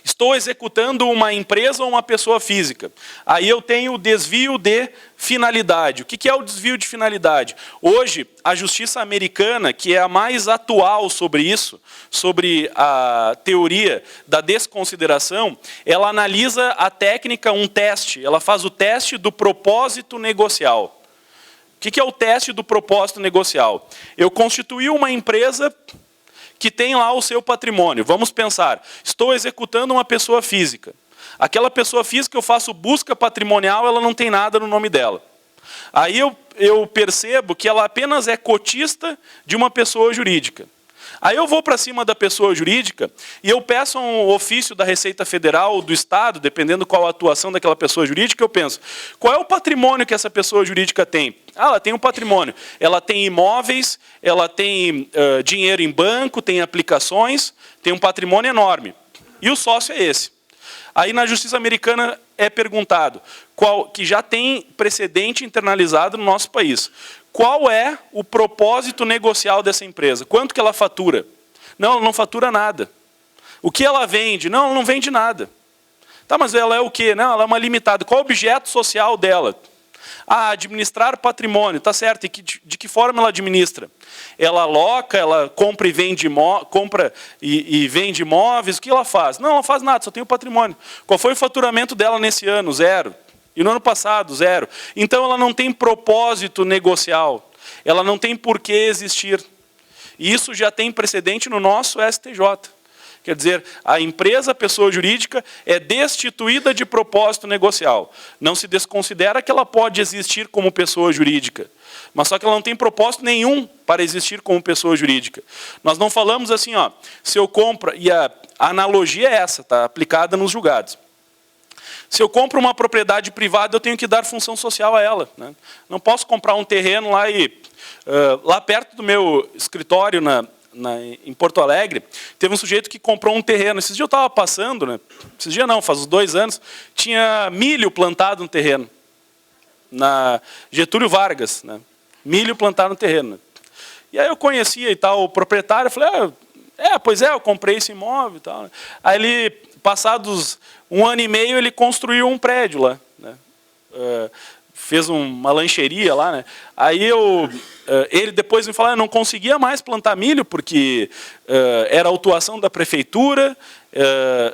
Speaker 2: estou executando uma empresa ou uma pessoa física. Aí eu tenho o desvio de finalidade. O que é o desvio de finalidade? Hoje, a justiça americana, que é a mais atual sobre isso, sobre a teoria da desconsideração, ela analisa a técnica, um teste. Ela faz o teste do propósito negocial. O que é o teste do propósito negocial? Eu constituí uma empresa que tem lá o seu patrimônio. Vamos pensar, estou executando uma pessoa física. Aquela pessoa física, eu faço busca patrimonial, ela não tem nada no nome dela. Aí eu percebo que ela apenas é cotista de uma pessoa jurídica. Aí eu vou para cima da pessoa jurídica e eu peço um ofício da Receita Federal ou do Estado, dependendo qual a atuação daquela pessoa jurídica, eu penso, qual é o patrimônio que essa pessoa jurídica tem? Ah, ela tem um patrimônio. Ela tem imóveis, ela tem dinheiro em banco, tem aplicações, tem um patrimônio enorme. E o sócio é esse. Aí na justiça americana é perguntado, que já tem precedente internalizado no nosso país. Qual é o propósito negocial dessa empresa? Quanto que ela fatura? Não, ela não fatura nada. O que ela vende? Não, ela não vende nada. Tá, mas ela é o quê? Não, ela é uma limitada. Qual é o objeto social dela? Ah, administrar patrimônio, tá certo. E de que forma ela administra? Ela aloca, ela compra e vende imóveis, o que ela faz? Não, ela não faz nada, só tem o patrimônio. Qual foi o faturamento dela nesse ano? 0. E no ano passado, 0. Então, ela não tem propósito negocial. Ela não tem por que existir. E isso já tem precedente no nosso STJ. Quer dizer, a empresa, a pessoa jurídica, é destituída de propósito negocial. Não se desconsidera que ela pode existir como pessoa jurídica. Mas só que ela não tem propósito nenhum para existir como pessoa jurídica. Nós não falamos assim, ó, se eu compro, e a analogia é essa, está aplicada nos julgados. Se eu compro uma propriedade privada, eu tenho que dar função social a ela, né? Não posso comprar um terreno lá lá perto do meu escritório, em Porto Alegre, teve um sujeito que comprou um terreno. Esses dias eu estava passando, né? Esses dias não, faz uns 2 anos, tinha milho plantado no terreno. Na Getúlio Vargas, né? Milho plantado no terreno. Né? E aí eu conhecia e tal o proprietário, eu falei, pois é, eu comprei esse imóvel e tal. Né? Aí ele, passados 1 ano e meio, ele construiu um prédio lá, né? Fez uma lancheria lá, né? Aí ele depois me falou, eu não conseguia mais plantar milho, porque era autuação da prefeitura,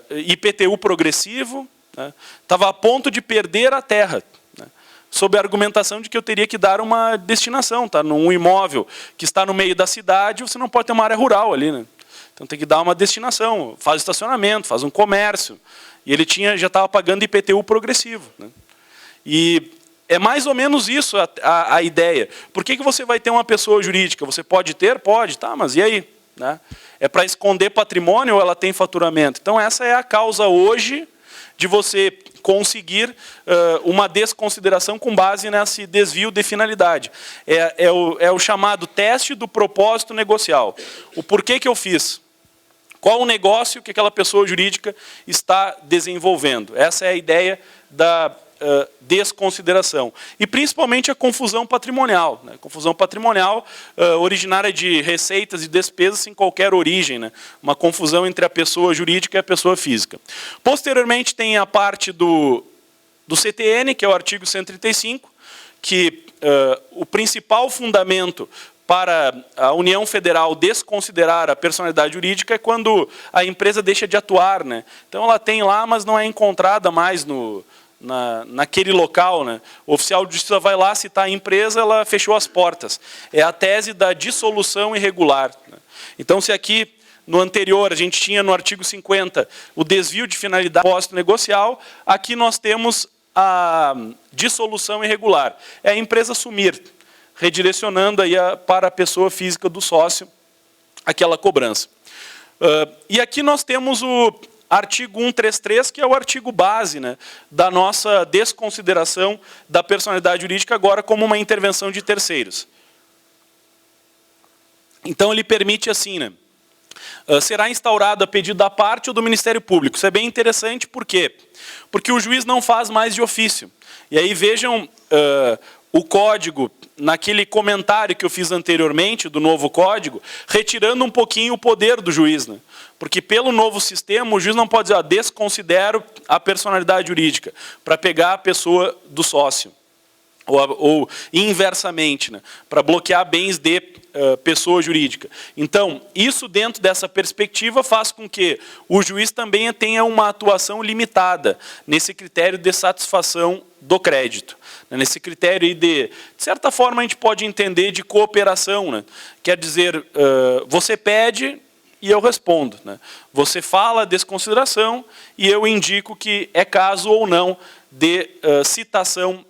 Speaker 2: IPTU progressivo, né? Estava a ponto de perder a terra, né? Sob a argumentação de que eu teria que dar uma destinação, tá? Num imóvel que está no meio da cidade, você não pode ter uma área rural ali, né? Então tem que dar uma destinação, faz estacionamento, faz um comércio. E ele já estava pagando IPTU progressivo, né? E é mais ou menos isso a ideia. Por que você vai ter uma pessoa jurídica? Você pode ter? Pode, tá, mas e aí? Né? É para esconder patrimônio ou ela tem faturamento? Então essa é a causa hoje de você conseguir uma desconsideração com base nesse desvio de finalidade. É o chamado teste do propósito negocial. O porquê que eu fiz? Qual o negócio que aquela pessoa jurídica está desenvolvendo? Essa é a ideia da desconsideração. E principalmente a confusão patrimonial. Né? Confusão patrimonial originária de receitas e despesas sem qualquer origem. Né? Uma confusão entre a pessoa jurídica e a pessoa física. Posteriormente tem a parte do CTN, que é o artigo 135, que o principal fundamento para a União Federal desconsiderar a personalidade jurídica é quando a empresa deixa de atuar. Né? Então ela tem lá, mas não é encontrada mais naquele local. Né? O oficial de justiça vai lá citar a empresa, ela fechou as portas. É a tese da dissolução irregular. Né? Então, se aqui no anterior a gente tinha no artigo 50 o desvio de finalidade pós-negocial, aqui nós temos a dissolução irregular. É a empresa sumir, redirecionando aí para a pessoa física do sócio aquela cobrança. E aqui nós temos o artigo 133, que é o artigo base, né, da nossa desconsideração da personalidade jurídica agora como uma intervenção de terceiros. Então ele permite assim, né, será instaurado a pedido da parte ou do Ministério Público. Isso é bem interessante, por quê? Porque o juiz não faz mais de ofício. E aí vejam o código, naquele comentário que eu fiz anteriormente, do novo código, retirando um pouquinho o poder do juiz, né? Porque pelo novo sistema, o juiz não pode dizer, desconsidero a personalidade jurídica, para pegar a pessoa do sócio. Ou inversamente, né? Para bloquear bens de pessoa jurídica. Então, isso dentro dessa perspectiva faz com que o juiz também tenha uma atuação limitada nesse critério de satisfação do crédito. Nesse critério de certa forma, a gente pode entender de cooperação, né? Quer dizer, você pede e eu respondo, né? Você fala desconsideração e eu indico que é caso ou não de citação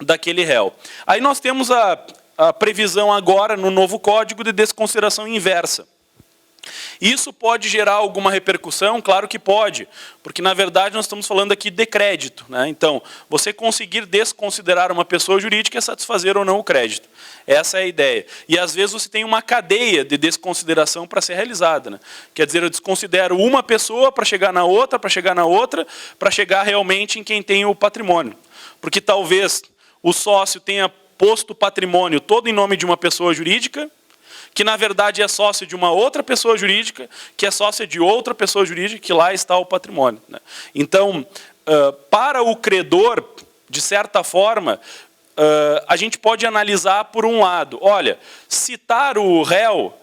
Speaker 2: daquele réu. Aí nós temos a previsão agora no novo código de desconsideração inversa. Isso pode gerar alguma repercussão? Claro que pode, porque na verdade nós estamos falando aqui de crédito, né? Então, você conseguir desconsiderar uma pessoa jurídica é satisfazer ou não o crédito. Essa é a ideia. E às vezes você tem uma cadeia de desconsideração para ser realizada, né? Quer dizer, eu desconsidero uma pessoa para chegar na outra, para chegar realmente em quem tem o patrimônio. Porque talvez o sócio tenha posto o patrimônio todo em nome de uma pessoa jurídica, que na verdade é sócio de uma outra pessoa jurídica, que é sócia de outra pessoa jurídica, que lá está o patrimônio, né? Então, para o credor, de certa forma, a gente pode analisar por um lado, olha, citar o réu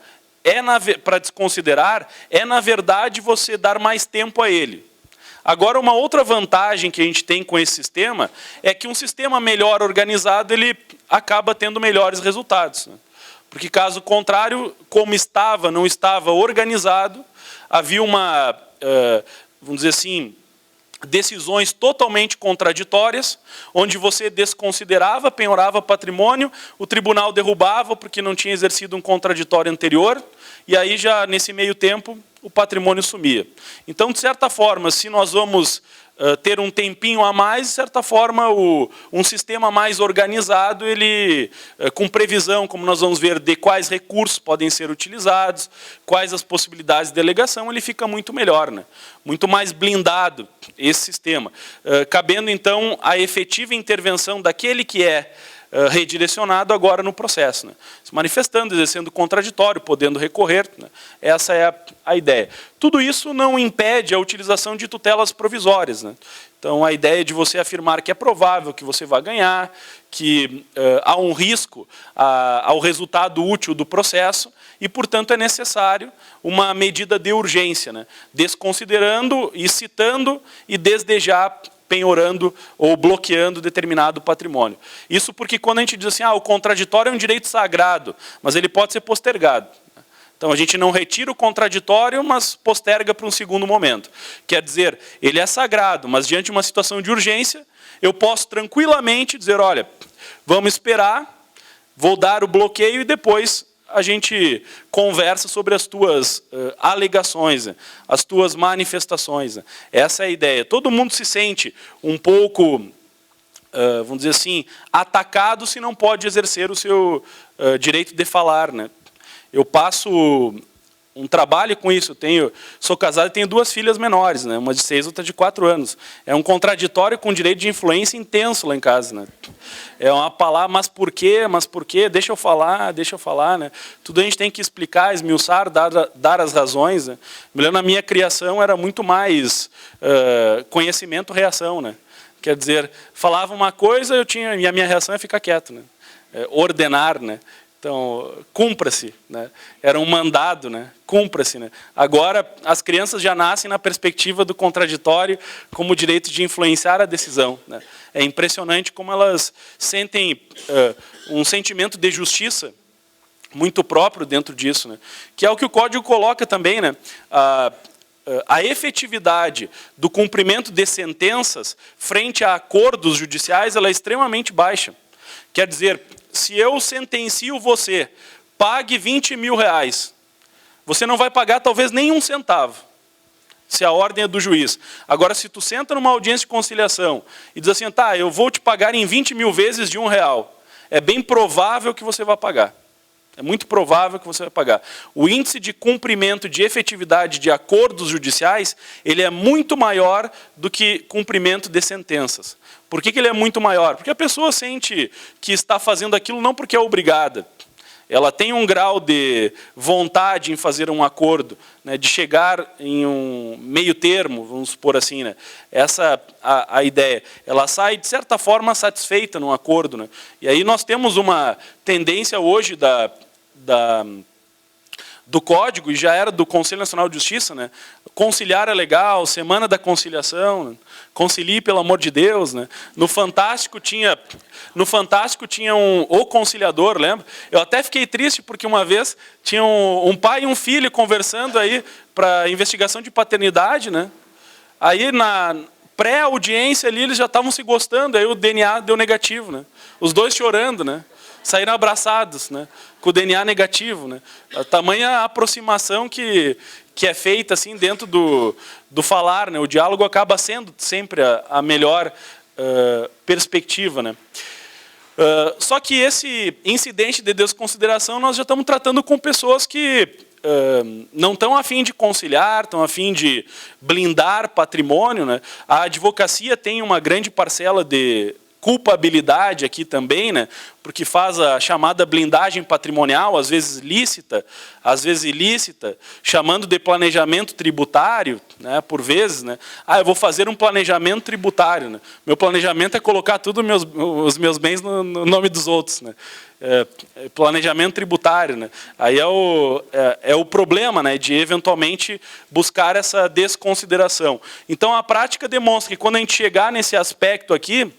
Speaker 2: para desconsiderar é, na verdade, você dar mais tempo a ele. Agora, uma outra vantagem que a gente tem com esse sistema é que um sistema melhor organizado, ele acaba tendo melhores resultados, né? Porque, caso contrário, como não estava organizado, havia vamos dizer assim, decisões totalmente contraditórias, onde você desconsiderava, penhorava patrimônio, o tribunal derrubava porque não tinha exercido um contraditório anterior, e aí já nesse meio tempo o patrimônio sumia. Então, de certa forma, se nós vamos ter um tempinho a mais, de certa forma, um sistema mais organizado, ele, com previsão, como nós vamos ver, de quais recursos podem ser utilizados, quais as possibilidades de delegação, ele fica muito melhor, né? Muito mais blindado esse sistema. Cabendo, então, a efetiva intervenção daquele que é redirecionado agora no processo, né? Se manifestando, exercendo contraditório, podendo recorrer, né? Essa é a ideia. Tudo isso não impede a utilização de tutelas provisórias, né? Então, a ideia de você afirmar que é provável que você vá ganhar, que há um risco ao resultado útil do processo e, portanto, é necessário uma medida de urgência, né? Desconsiderando e citando e desde já penhorando ou bloqueando determinado patrimônio. Isso porque quando a gente diz assim, o contraditório é um direito sagrado, mas ele pode ser postergado. Então, a gente não retira o contraditório, mas posterga para um segundo momento. Quer dizer, ele é sagrado, mas diante de uma situação de urgência, eu posso tranquilamente dizer, olha, vamos esperar, vou dar o bloqueio e depois a gente conversa sobre as tuas alegações, né? As tuas manifestações, né? Essa é a ideia. Todo mundo se sente um pouco, vamos dizer assim, atacado se não pode exercer o seu direito de falar, né? Eu passo um trabalho com isso. Sou casado e tenho 2 filhas menores, né? Uma de 6 e outra de 4 anos. É um contraditório com direito de influência intenso lá em casa, né? É uma palavra, mas por quê? Mas por quê? Deixa eu falar, né? Tudo a gente tem que explicar, esmiuçar, dar as razões, né? Me lembro, na minha criação era muito mais conhecimento-reação, né? Quer dizer, falava uma coisa, e a minha reação é ficar quieto, né? Ordenar, né? Então, cumpra-se, né? Era um mandado, né? Cumpra-se, né? Agora, as crianças já nascem na perspectiva do contraditório como direito de influenciar a decisão, né? É impressionante como elas sentem um sentimento de justiça muito próprio dentro disso, né? Que é o que o Código coloca também, né? A efetividade do cumprimento de sentenças frente a acordos judiciais ela é extremamente baixa. Quer dizer, se eu sentencio você, pague 20 mil reais, você não vai pagar talvez nem um centavo, se a ordem é do juiz. Agora, se tu senta numa audiência de conciliação e diz assim, tá, eu vou te pagar em 20 mil vezes de R$1, é bem provável que você vai pagar. É muito provável que você vai pagar. O índice de cumprimento de efetividade de acordos judiciais, ele é muito maior do que cumprimento de sentenças. Por que ele é muito maior? Porque a pessoa sente que está fazendo aquilo não porque é obrigada. Ela tem um grau de vontade em fazer um acordo, né, de chegar em um meio termo, vamos supor assim, né? Essa a ideia. Ela sai, de certa forma, satisfeita num acordo, né? E aí nós temos uma tendência hoje do Código, e já era do Conselho Nacional de Justiça, né? Conciliar é legal, Semana da Conciliação, né? Concilie, pelo amor de Deus, né? No Fantástico tinha o conciliador, lembra? Eu até fiquei triste porque uma vez tinha um pai e um filho conversando aí para investigação de paternidade, né? Aí na pré-audiência ali eles já estavam se gostando, aí o DNA deu negativo, né? Os dois chorando, né? Saíram abraçados, né? Com o DNA negativo, né? A tamanha aproximação que é feita assim dentro do falar, né? O diálogo acaba sendo sempre a melhor perspectiva, né? Só que esse incidente de desconsideração nós já estamos tratando com pessoas que não estão a fim de conciliar, estão a fim de blindar patrimônio, né? A advocacia tem uma grande parcela de culpabilidade aqui também, né? Porque faz a chamada blindagem patrimonial, às vezes lícita, às vezes ilícita, chamando de planejamento tributário, né? Por vezes, né? Ah, eu vou fazer um planejamento tributário, né? Meu planejamento é colocar tudo os meus bens no nome dos outros, né? Planejamento tributário, né? Aí é o problema, né? De eventualmente buscar essa desconsideração. Então a prática demonstra que quando a gente chegar nesse aspecto aqui,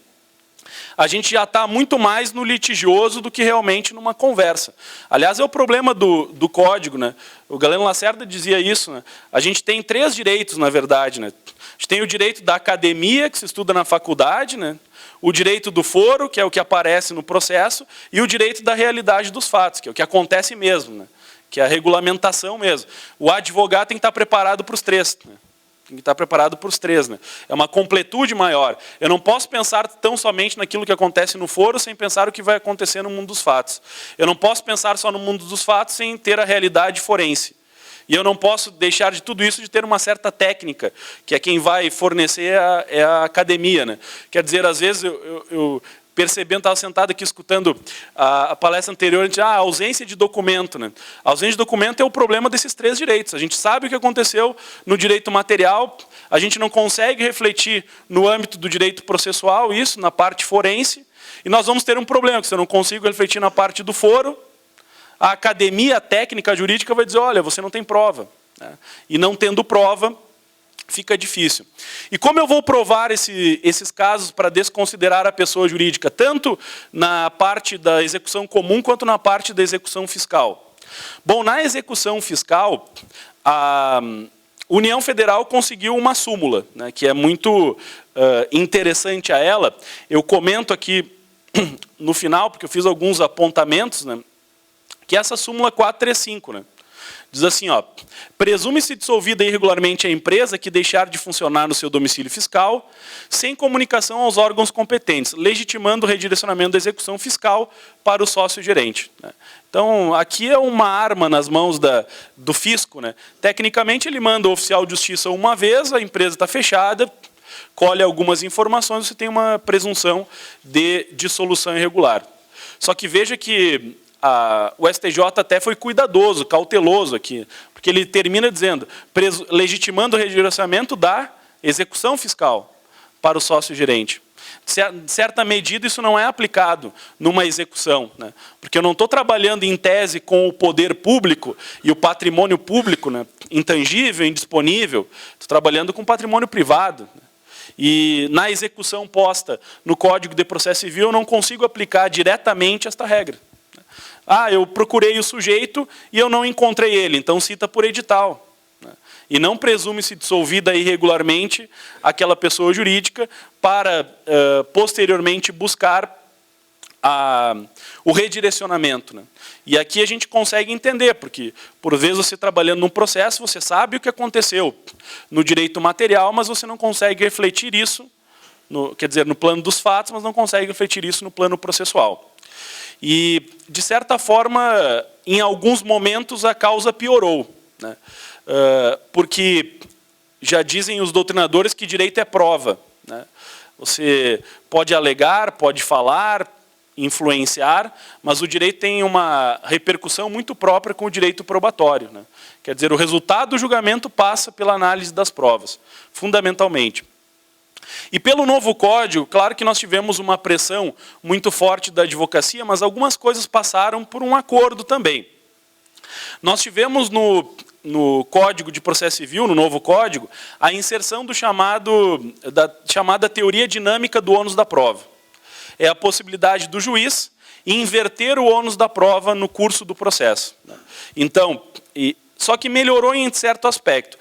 Speaker 2: a gente já está muito mais no litigioso do que realmente numa conversa. Aliás, é o problema do Código, né? O Galeno Lacerda dizia isso, né? A gente tem 3 direitos, na verdade, né? A gente tem o direito da academia, que se estuda na faculdade, né? O direito do foro, que é o que aparece no processo, e o direito da realidade dos fatos, que é o que acontece mesmo, né? Que é a regulamentação mesmo. O advogado tem que estar preparado para os 3, né? Tem que estar preparado para os 3, né? É uma completude maior. Eu não posso pensar tão somente naquilo que acontece no foro sem pensar o que vai acontecer no mundo dos fatos. Eu não posso pensar só no mundo dos fatos sem ter a realidade forense. E eu não posso deixar de tudo isso de ter uma certa técnica, que é quem vai fornecer é a academia, né? Quer dizer, às vezes eu percebendo, estava sentado aqui escutando a palestra anterior, a gente a ausência de documento, né? A ausência de documento é o problema desses 3 direitos. A gente sabe o que aconteceu no direito material, a gente não consegue refletir no âmbito do direito processual, isso, na parte forense, e nós vamos ter um problema, que se eu não consigo refletir na parte do foro, a academia técnica jurídica vai dizer, olha, você não tem prova, né? E não tendo prova, fica difícil. E como eu vou provar esses casos para desconsiderar a pessoa jurídica, tanto na parte da execução comum quanto na parte da execução fiscal? Bom, na execução fiscal, a União Federal conseguiu uma súmula, né, que é muito interessante a ela. Eu comento aqui no final, porque eu fiz alguns apontamentos, né, que é essa súmula 435, né? Diz assim, ó, presume-se dissolvida irregularmente a empresa que deixar de funcionar no seu domicílio fiscal, sem comunicação aos órgãos competentes, legitimando o redirecionamento da execução fiscal para o sócio-gerente. Então, aqui é uma arma nas mãos do fisco, né? Tecnicamente, ele manda o oficial de justiça uma vez, a empresa está fechada, colhe algumas informações, você tem uma presunção de dissolução irregular. Só que veja que o STJ até foi cuidadoso, cauteloso aqui, porque ele termina dizendo, legitimando o redirecionamento da execução fiscal para o sócio-gerente. De certa medida, isso não é aplicado numa execução, né? Porque eu não estou trabalhando em tese com o poder público e o patrimônio público, né, intangível, indisponível, estou trabalhando com patrimônio privado, né? E na execução posta no Código de Processo Civil, eu não consigo aplicar diretamente esta regra. Ah, eu procurei o sujeito e eu não encontrei ele, então cita por edital. E não presume-se dissolvida irregularmente aquela pessoa jurídica para, posteriormente, buscar o redirecionamento. Né? E aqui a gente consegue entender, porque, por vezes, você trabalhando num processo, você sabe o que aconteceu no direito material, mas você não consegue refletir isso, quer dizer, no plano dos fatos, mas não consegue refletir isso no plano processual. E, de certa forma, em alguns momentos, a causa piorou. Né? Porque já dizem os doutrinadores que direito é prova. Né? Você pode alegar, pode falar, influenciar, mas o direito tem uma repercussão muito própria com o direito probatório. Né? Quer dizer, o resultado do julgamento passa pela análise das provas, fundamentalmente. E pelo novo Código, claro que nós tivemos uma pressão muito forte da advocacia, mas algumas coisas passaram por um acordo também. Nós tivemos no Código de Processo Civil, no novo Código, a inserção da chamada teoria dinâmica do ônus da prova. É a possibilidade do juiz inverter o ônus da prova no curso do processo. Então, só que melhorou em certo aspecto.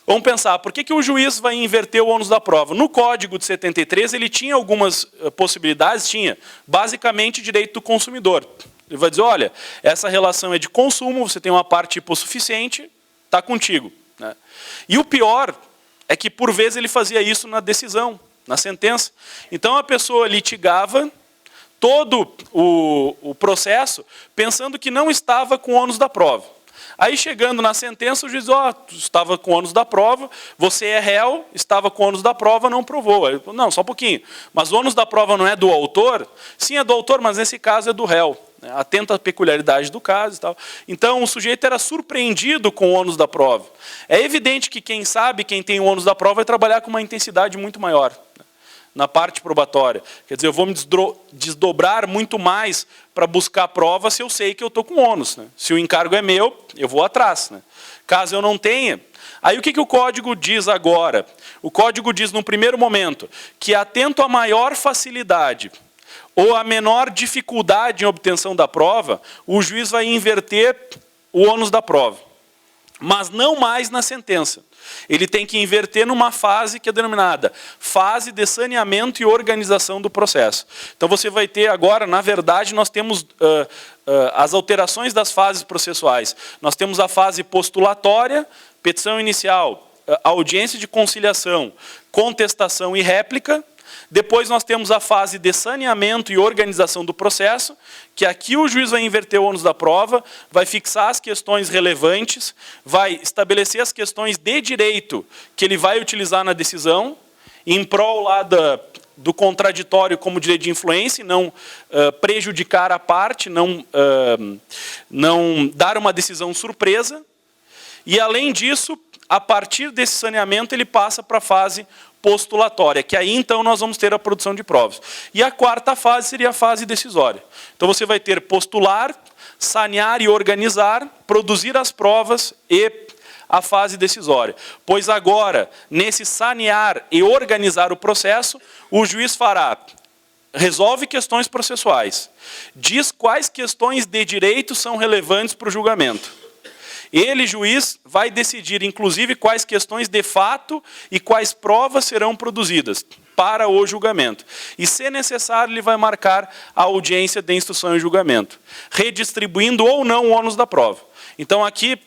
Speaker 2: Vamos pensar, por que o juiz vai inverter o ônus da prova? No Código de 73, ele tinha algumas possibilidades, tinha basicamente direito do consumidor. Ele vai dizer, olha, essa relação é de consumo, você tem uma parte hipossuficiente, está contigo. Né? E o pior é que, por vezes, ele fazia isso na decisão, na sentença. Então, a pessoa litigava todo o processo pensando que não estava com o ônus da prova. Aí, chegando na sentença, o juiz diz, estava com o ônus da prova, você é réu, estava com o ônus da prova, não provou. Aí, não, só um pouquinho. Mas o ônus da prova não é do autor? Sim, é do autor, mas nesse caso é do réu. Atenta à peculiaridade do caso e tal. Então, o sujeito era surpreendido com o ônus da prova. É evidente que quem sabe, quem tem o ônus da prova, vai trabalhar com uma intensidade muito maior na parte probatória. Quer dizer, eu vou me desdobrar muito mais para buscar prova se eu sei que eu estou com ônus. Né? Se o encargo é meu, eu vou atrás. Né? Caso eu não tenha... Aí o que o Código diz agora? O Código diz, no primeiro momento, que atento à maior facilidade ou a menor dificuldade em obtenção da prova, o juiz vai inverter o ônus da prova. Mas não mais na sentença. Ele tem que inverter numa fase que é denominada fase de saneamento e organização do processo. Então você vai ter agora, na verdade, nós temos as alterações das fases processuais. Nós temos a fase postulatória, petição inicial, audiência de conciliação, contestação e réplica. Depois nós temos a fase de saneamento e organização do processo, que aqui o juiz vai inverter o ônus da prova, vai fixar as questões relevantes, vai estabelecer as questões de direito que ele vai utilizar na decisão, em prol lá do contraditório como direito de influência, não prejudicar a parte, não dar uma decisão surpresa. E, além disso, a partir desse saneamento, ele passa para a fase postulatória, que aí, então, nós vamos ter a produção de provas. E a quarta fase seria a fase decisória. Então, você vai ter postular, sanear e organizar, produzir as provas e a fase decisória. Pois agora, nesse sanear e organizar o processo, o juiz resolve questões processuais, diz quais questões de direito são relevantes para o julgamento. Ele, juiz, vai decidir, inclusive, quais questões de fato e quais provas serão produzidas para o julgamento. E, se necessário, ele vai marcar a audiência de instrução e julgamento, redistribuindo ou não o ônus da prova. Então, aqui,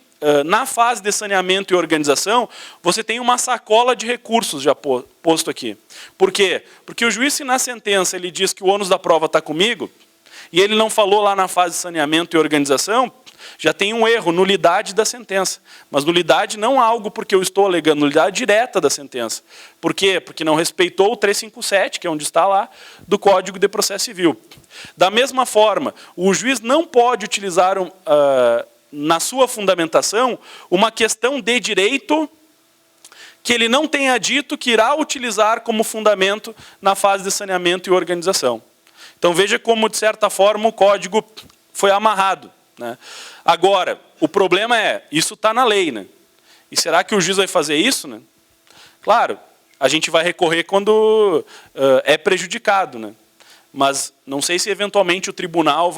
Speaker 2: na fase de saneamento e organização, você tem uma sacola de recursos já posto aqui. Por quê? Porque o juiz, se na sentença ele diz que o ônus da prova está comigo, e ele não falou lá na fase de saneamento e organização, já tem um erro, nulidade da sentença. Mas nulidade não é algo porque eu estou alegando, nulidade direta da sentença. Por quê? Porque não respeitou o 357, que é onde está lá, do Código de Processo Civil. Da mesma forma, o juiz não pode utilizar, na sua fundamentação, uma questão de direito que ele não tenha dito que irá utilizar como fundamento na fase de saneamento e organização. Então, veja como, de certa forma, o Código foi amarrado. Né? Agora, o problema é, isso está na lei, né? E será que o juiz vai fazer isso? Né? Claro, a gente vai recorrer quando é prejudicado. Né? mas não sei se eventualmente o tribunal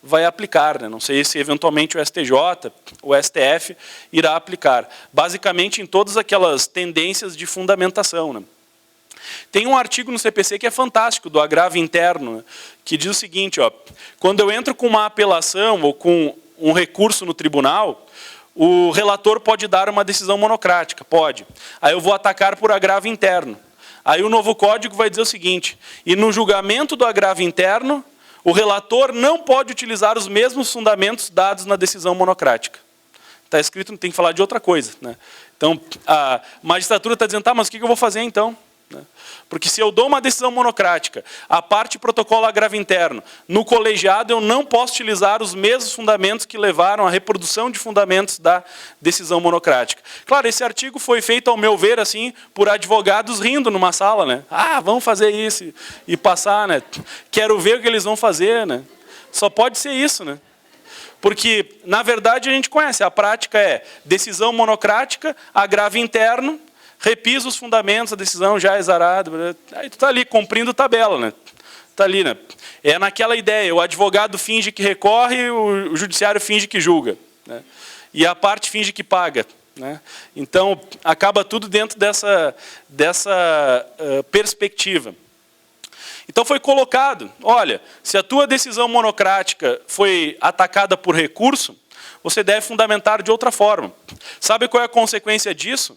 Speaker 2: vai aplicar, né? Não sei se eventualmente o STJ, o STF irá aplicar. Basicamente em todas aquelas tendências de fundamentação, né? Tem um artigo no CPC que é fantástico, do agravo interno, né? Que diz o seguinte, ó, quando eu entro com uma apelação ou com um recurso no tribunal, o relator pode dar uma decisão monocrática, pode. Aí eu vou atacar por agravo interno. Aí o novo código vai dizer o seguinte, e no julgamento do agravo interno, o relator não pode utilizar os mesmos fundamentos dados na decisão monocrática. Está escrito, não tem que falar de outra coisa, né? Então, a magistratura está dizendo, tá, mas o que eu vou fazer então? Porque se eu dou uma decisão monocrática, a parte protocolo agravo interno, no colegiado eu não posso utilizar os mesmos fundamentos que levaram à reprodução de fundamentos da decisão monocrática. Claro, esse artigo foi feito, ao meu ver, assim, por advogados rindo numa sala, né? Ah, vamos fazer isso e passar, né? Quero ver o que eles vão fazer, né? Só pode ser isso, né? Porque, na verdade, a gente conhece, a prática é decisão monocrática, agravo interno, repisa os fundamentos, a decisão já é exarada, aí tu está ali cumprindo tabela, né? Está ali, né? É naquela ideia, o advogado finge que recorre, o judiciário finge que julga, né? E a parte finge que paga, né? Então, acaba tudo dentro dessa perspectiva. Então foi colocado, olha, se a tua decisão monocrática foi atacada por recurso, você deve fundamentar de outra forma. Sabe qual é a consequência disso?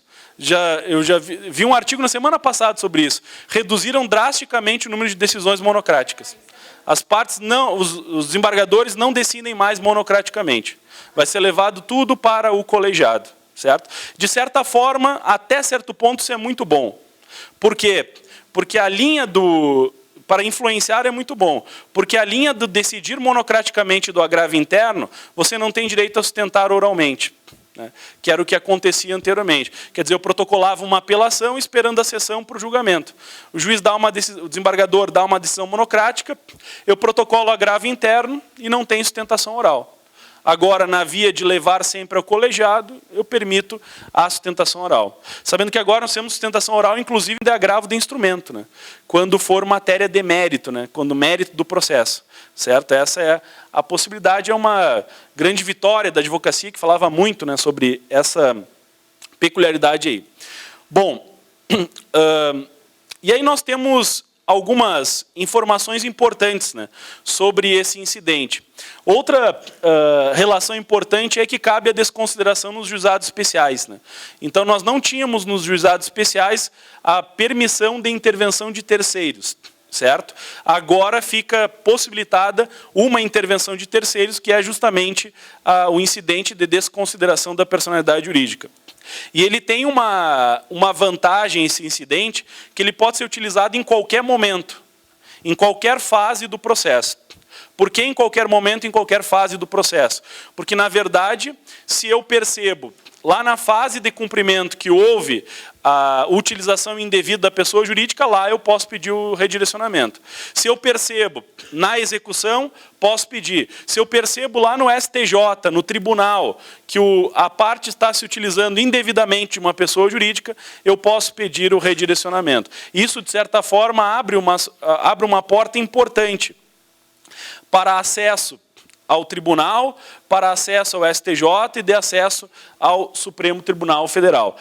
Speaker 2: Eu já vi um artigo na semana passada sobre isso. Reduziram drasticamente o número de decisões monocráticas. As partes não, os desembargadores não decidem mais monocraticamente. Vai ser levado tudo para o colegiado, certo? De certa forma, até certo ponto, isso é muito bom. Por quê? Porque a linha para influenciar é muito bom, porque a linha do decidir monocraticamente do agravo interno, você não tem direito a sustentar oralmente, né? Que era o que acontecia anteriormente. Quer dizer, eu protocolava uma apelação esperando a sessão para o julgamento. O juiz o desembargador dá uma decisão monocrática, eu protocolo agravo interno e não tem sustentação oral. Agora, na via de levar sempre ao colegiado, eu permito a sustentação oral. Sabendo que agora nós temos sustentação oral, inclusive de agravo de instrumento, né? Quando for matéria de mérito, né? Quando mérito do processo. Certo? Essa é a possibilidade, é uma grande vitória da advocacia, que falava muito, né, sobre essa peculiaridade aí. Bom, e aí nós temos algumas informações importantes, né, sobre esse incidente. Outra relação importante é que cabe a desconsideração nos juizados especiais, né? Então, nós não tínhamos nos juizados especiais a permissão de intervenção de terceiros, certo? Agora fica possibilitada uma intervenção de terceiros, que é justamente o incidente de desconsideração da personalidade jurídica. E ele tem uma vantagem, esse incidente, que ele pode ser utilizado em qualquer momento, em qualquer fase do processo. Por que em qualquer momento, em qualquer fase do processo? Porque, na verdade, se eu percebo, lá na fase de cumprimento, que houve a utilização indevida da pessoa jurídica, lá eu posso pedir o redirecionamento. Se eu percebo na execução, posso pedir. Se eu percebo lá no STJ, no tribunal, que a parte está se utilizando indevidamente de uma pessoa jurídica, eu posso pedir o redirecionamento. Isso, de certa forma, abre uma porta importante para acesso ao tribunal, para acesso ao STJ e de acesso ao Supremo Tribunal Federal.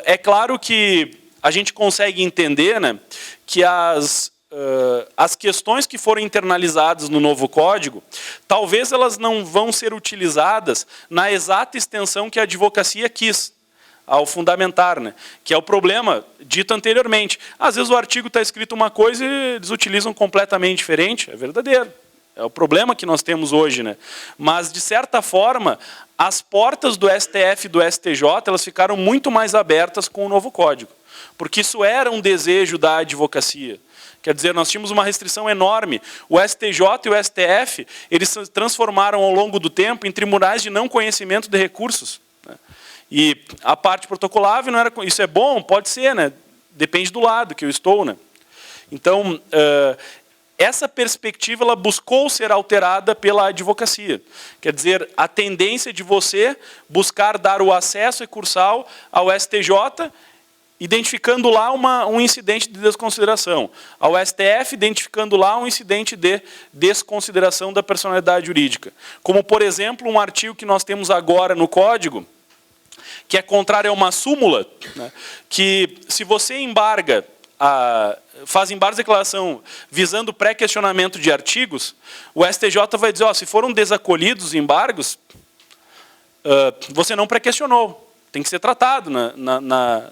Speaker 2: É claro que a gente consegue entender, né, que as questões que foram internalizadas no novo código, talvez elas não vão ser utilizadas na exata extensão que a advocacia quis ao fundamentar, né, que é o problema dito anteriormente. Às vezes o artigo está escrito uma coisa e eles utilizam completamente diferente, é verdadeiro. É o problema que nós temos hoje, né? Mas, de certa forma, as portas do STF e do STJ elas ficaram muito mais abertas com o novo código. Porque isso era um desejo da advocacia. Quer dizer, nós tínhamos uma restrição enorme. O STJ e o STF, eles se transformaram ao longo do tempo em tribunais de não conhecimento de recursos, né? E a parte protocolável não era... Isso é bom? Pode ser, né? Depende do lado que eu estou, né? Então... essa perspectiva ela buscou ser alterada pela advocacia. Quer dizer, a tendência de você buscar dar o acesso recursal ao STJ identificando lá um incidente de desconsideração. Ao STF, identificando lá um incidente de desconsideração da personalidade jurídica. Como, por exemplo, um artigo que nós temos agora no Código, que é contrário a uma súmula, né, que se você embarga, faz embargo de declaração visando pré-questionamento de artigos, o STJ vai dizer, se foram desacolhidos os embargos, você não pré-questionou. Tem que ser tratado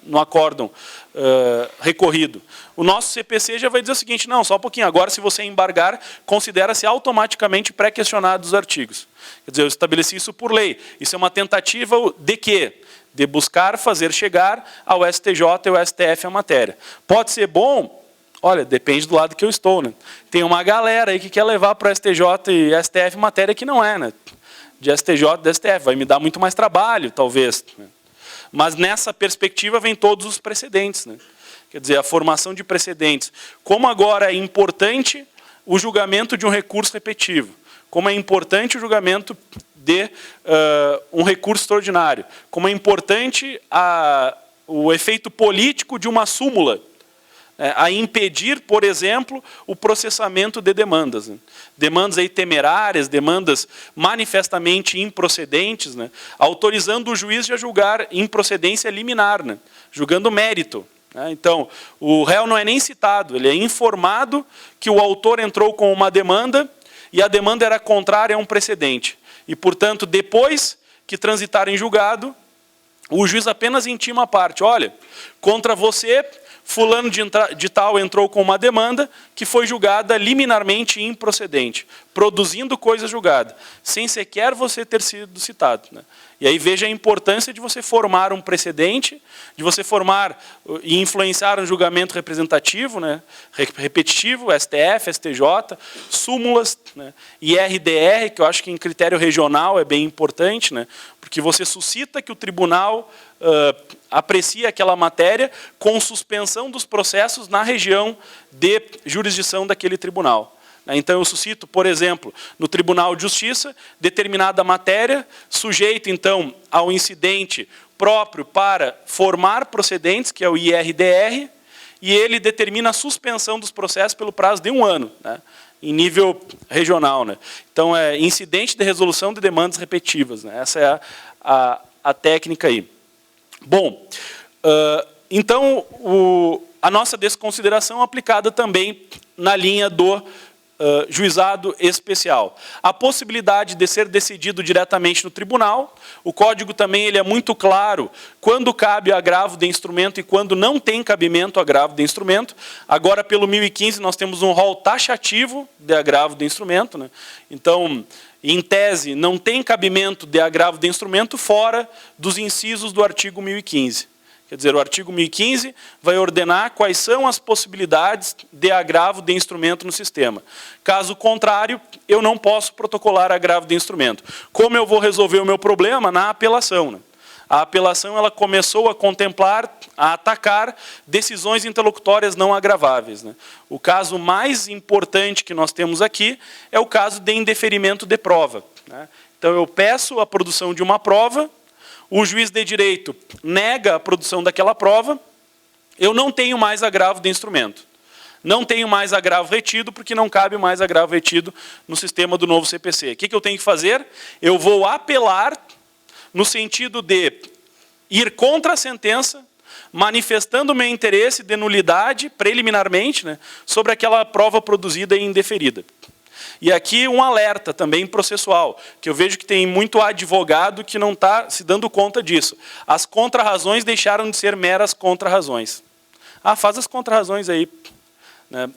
Speaker 2: no acórdão recorrido. O nosso CPC já vai dizer o seguinte, não, só um pouquinho, agora se você embargar, considera-se automaticamente pré-questionado os artigos. Quer dizer, eu estabeleci isso por lei. Isso é uma tentativa de quê? De buscar fazer chegar ao STJ e ao STF a matéria. Pode ser bom? Olha, depende do lado que eu estou, né? Tem uma galera aí que quer levar para o STJ e STF matéria que não é, né? De STJ e de STF. Vai me dar muito mais trabalho, talvez. Né? Mas nessa perspectiva vem todos os precedentes. Né? Quer dizer, a formação de precedentes. Como agora é importante o julgamento de um recurso repetitivo. Como é importante o julgamento de um recurso extraordinário. Como é importante o efeito político de uma súmula. A impedir, por exemplo, o processamento de demandas. Né? Demandas aí temerárias, demandas manifestamente improcedentes, né? Autorizando o juiz a julgar improcedência liminar, né? Julgando mérito. Né? Então, o réu não é nem citado, ele é informado que o autor entrou com uma demanda e a demanda era contrária a um precedente. E, portanto, depois que transitar em julgado, o juiz apenas intima a parte, olha, contra você, fulano de tal entrou com uma demanda que foi julgada liminarmente improcedente, produzindo coisa julgada, sem sequer você ter sido citado. Né? E aí veja a importância de você formar um precedente, de você formar e influenciar um julgamento representativo, né? Repetitivo, STF, STJ, súmulas, né? E RDR, que eu acho que em critério regional é bem importante, né? Porque você suscita que o tribunal aprecia aquela matéria com suspensão dos processos na região de jurisdição daquele tribunal. Então, eu suscito, por exemplo, no Tribunal de Justiça, determinada matéria, sujeito, então, ao incidente próprio para formar procedentes, que é o IRDR, e ele determina a suspensão dos processos pelo prazo de 1 ano, né, em nível regional. Né. Então, é incidente de resolução de demandas repetitivas. Né. Essa é a técnica aí. Bom, então, a nossa desconsideração é aplicada também na linha do juizado especial. A possibilidade de ser decidido diretamente no tribunal, o código também ele é muito claro quando cabe agravo de instrumento e quando não tem cabimento agravo de instrumento. Agora, pelo 1015, nós temos um rol taxativo de agravo de instrumento. Né? Então, em tese, não tem cabimento de agravo de instrumento fora dos incisos do artigo 1015. Quer dizer, o artigo 1015 vai ordenar quais são as possibilidades de agravo de instrumento no sistema. Caso contrário, eu não posso protocolar agravo de instrumento. Como eu vou resolver o meu problema? Na apelação. Né? A apelação ela começou a contemplar, a atacar decisões interlocutórias não agraváveis. Né? O caso mais importante que nós temos aqui é o caso de indeferimento de prova. Né? Então, eu peço a produção de uma prova, o juiz de direito nega a produção daquela prova, eu não tenho mais agravo de instrumento. Não tenho mais agravo retido, porque não cabe mais agravo retido no sistema do novo CPC. O que eu tenho que fazer? Eu vou apelar no sentido de ir contra a sentença, manifestando o meu interesse de nulidade, preliminarmente, né, sobre aquela prova produzida e indeferida. E aqui um alerta também processual, que eu vejo que tem muito advogado que não está se dando conta disso. As contrarrazões deixaram de ser meras contrarrazões. Faz as contrarrazões aí. Né?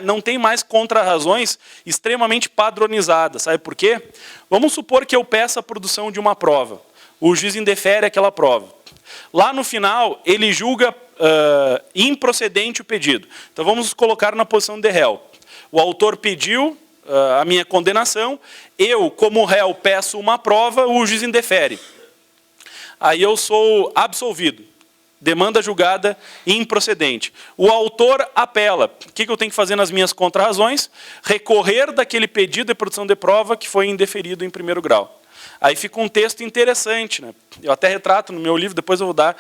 Speaker 2: Não tem mais contrarrazões extremamente padronizadas. Sabe por quê? Vamos supor que eu peça a produção de uma prova. O juiz indefere aquela prova. Lá no final, ele julga improcedente o pedido. Então, vamos colocar na posição de réu. O autor pediu a minha condenação, eu, como réu, peço uma prova, o juiz indefere. Aí eu sou absolvido. Demanda julgada improcedente. O autor apela. O que eu tenho que fazer nas minhas contrarrazões? Recorrer daquele pedido de produção de prova que foi indeferido em primeiro grau. Aí fica um texto interessante, né? Eu até retrato no meu livro, depois eu vou dar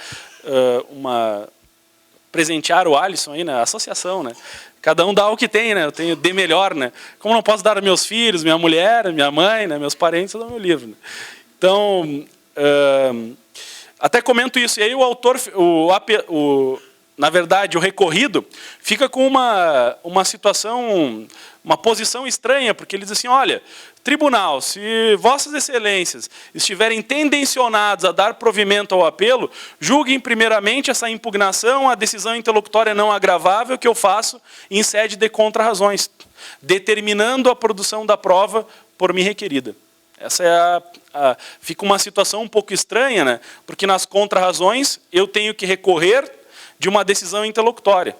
Speaker 2: presentear o Alisson aí, né? Associação, né? Cada um dá o que tem, né? Eu tenho de melhor, né? Como não posso dar a meus filhos, minha mulher, minha mãe, né? Meus parentes, eu dou meu livro. Né? Então, até comento isso. E aí o autor, na verdade, o recorrido fica com uma situação, uma posição estranha, porque ele diz assim, olha, tribunal, se vossas excelências estiverem tendencionados a dar provimento ao apelo, julguem primeiramente essa impugnação, a decisão interlocutória não agravável que eu faço em sede de contrarrazões, determinando a produção da prova por mim requerida. Essa é fica uma situação um pouco estranha, né? Porque nas contrarrazões eu tenho que recorrer de uma decisão interlocutória,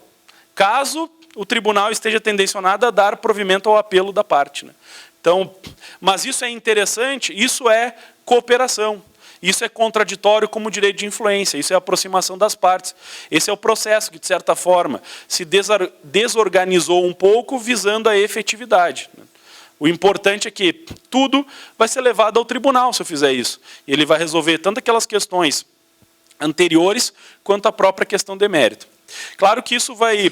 Speaker 2: caso o tribunal esteja tendencionado a dar provimento ao apelo da parte. Né? Então, mas isso é interessante, isso é cooperação, isso é contraditório como direito de influência, isso é aproximação das partes. Esse é o processo que, de certa forma, se desorganizou um pouco visando a efetividade. Né? O importante é que tudo vai ser levado ao tribunal se eu fizer isso. E ele vai resolver tanto aquelas questões anteriores quanto a própria questão de mérito. Claro que isso vai...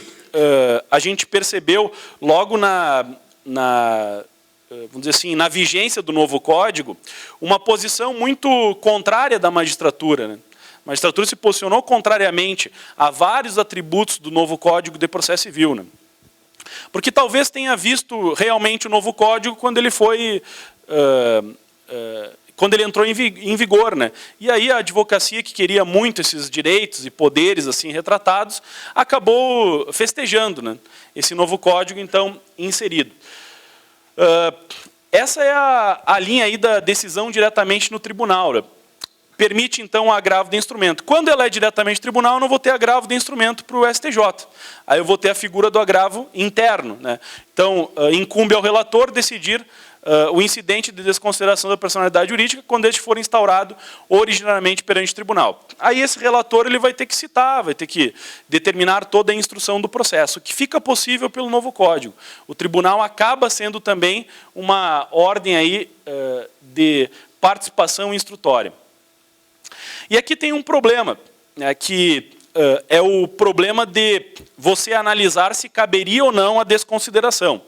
Speaker 2: a gente percebeu logo vamos dizer assim, na vigência do novo código, uma posição muito contrária da magistratura. Né? A magistratura se posicionou contrariamente a vários atributos do novo Código de Processo Civil. Né? Porque talvez tenha visto realmente o novo código quando ele foi... quando ele entrou em vigor, né? E aí a advocacia, que queria muito esses direitos e poderes assim retratados, acabou festejando, né? Esse novo código, então, inserido. Essa é a linha aí da decisão diretamente no tribunal. Né? Permite, então, o agravo de instrumento. Quando ela é diretamente no tribunal, eu não vou ter agravo de instrumento para o STJ. Aí eu vou ter a figura do agravo interno. Né? Então, incumbe ao relator decidir o incidente de desconsideração da personalidade jurídica quando este for instaurado originariamente perante o tribunal. Aí esse relator ele vai ter que citar, vai ter que determinar toda a instrução do processo, que fica possível pelo novo código. O tribunal acaba sendo também uma ordem aí, de participação instrutória. E aqui tem um problema, né, que é o problema de você analisar se caberia ou não a desconsideração.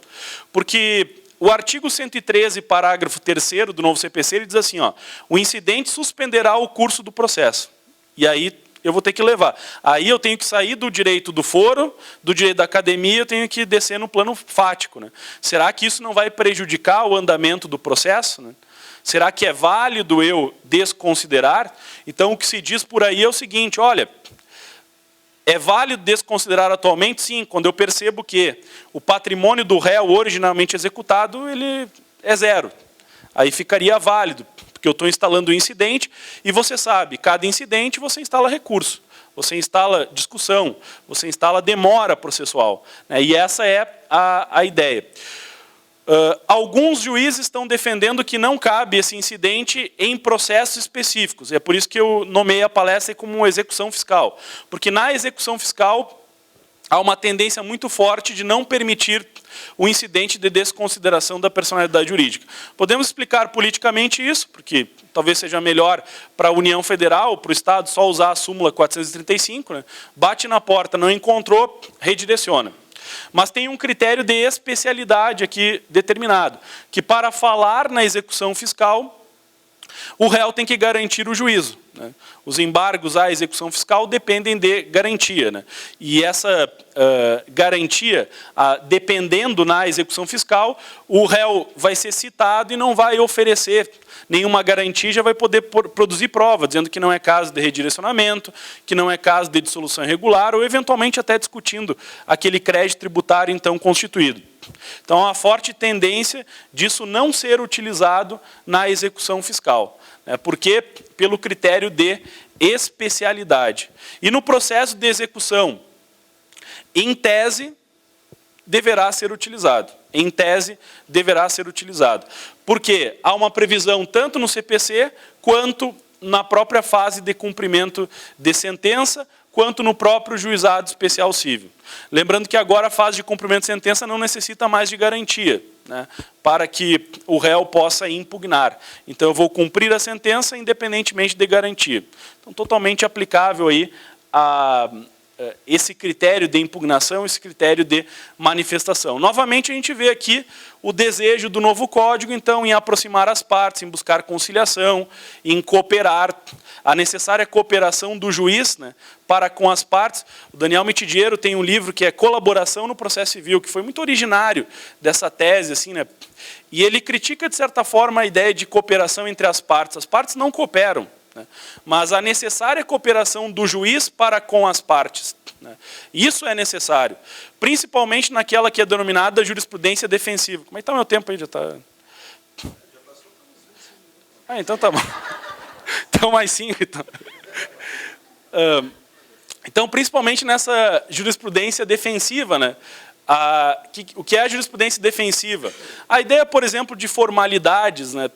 Speaker 2: Porque o artigo 113, parágrafo 3º do novo CPC, ele diz assim, ó, o incidente suspenderá o curso do processo. E aí eu vou ter que levar. Aí eu tenho que sair do direito do foro, do direito da academia, eu tenho que descer no plano fático. Né? Será que isso não vai prejudicar o andamento do processo? Né? Será que é válido eu desconsiderar? Então, o que se diz por aí é o seguinte, olha, é válido desconsiderar atualmente? Sim, quando eu percebo que o patrimônio do réu originalmente executado, ele é zero. Aí ficaria válido, porque eu estou instalando o incidente, e você sabe, cada incidente você instala recurso, você instala discussão, você instala demora processual. Né? E essa é a ideia. Alguns juízes estão defendendo que não cabe esse incidente em processos específicos. É por isso que eu nomeei a palestra como execução fiscal. Porque na execução fiscal há uma tendência muito forte de não permitir o incidente de desconsideração da personalidade jurídica. Podemos explicar politicamente isso, porque talvez seja melhor para a União Federal, para o Estado, só usar a súmula 435, né? Bate na porta, não encontrou, redireciona. Mas tem um critério de especialidade aqui determinado, que para falar na execução fiscal, o réu tem que garantir o juízo. Né? Os embargos à execução fiscal dependem de garantia. Né? E essa garantia, dependendo na execução fiscal, o réu vai ser citado e não vai oferecer nenhuma garantia, já vai poder produzir prova, dizendo que não é caso de redirecionamento, que não é caso de dissolução irregular, ou eventualmente até discutindo aquele crédito tributário então constituído. Então, há uma forte tendência disso não ser utilizado na execução fiscal. Né? Porque pelo critério de especialidade. E no processo de execução, em tese, deverá ser utilizado. Em tese, deverá ser utilizado. Porque há uma previsão tanto no CPC quanto na própria fase de cumprimento de sentença, quanto no próprio juizado especial civil. Lembrando que agora a fase de cumprimento de sentença não necessita mais de garantia, né, para que o réu possa impugnar. Então, eu vou cumprir a sentença independentemente de garantia. Então, totalmente aplicável aí a esse critério de impugnação, esse critério de manifestação. Novamente, a gente vê aqui o desejo do novo Código, então, em aproximar as partes, em buscar conciliação, em cooperar, a necessária cooperação do juiz, né, para com as partes. O Daniel Mitidiero tem um livro que é Colaboração no Processo Civil, que foi muito originário dessa tese, assim, né, e ele critica, de certa forma, a ideia de cooperação entre as partes. As partes não cooperam, né, mas a necessária cooperação do juiz para com as partes, né. Isso é necessário, principalmente naquela que é denominada jurisprudência defensiva. Como é que está o meu tempo aí? Já está... Ah, então tá bom. Então, mais 5. Então, principalmente nessa jurisprudência defensiva, né? O que é a jurisprudência defensiva? A ideia, por exemplo, de formalidades, né,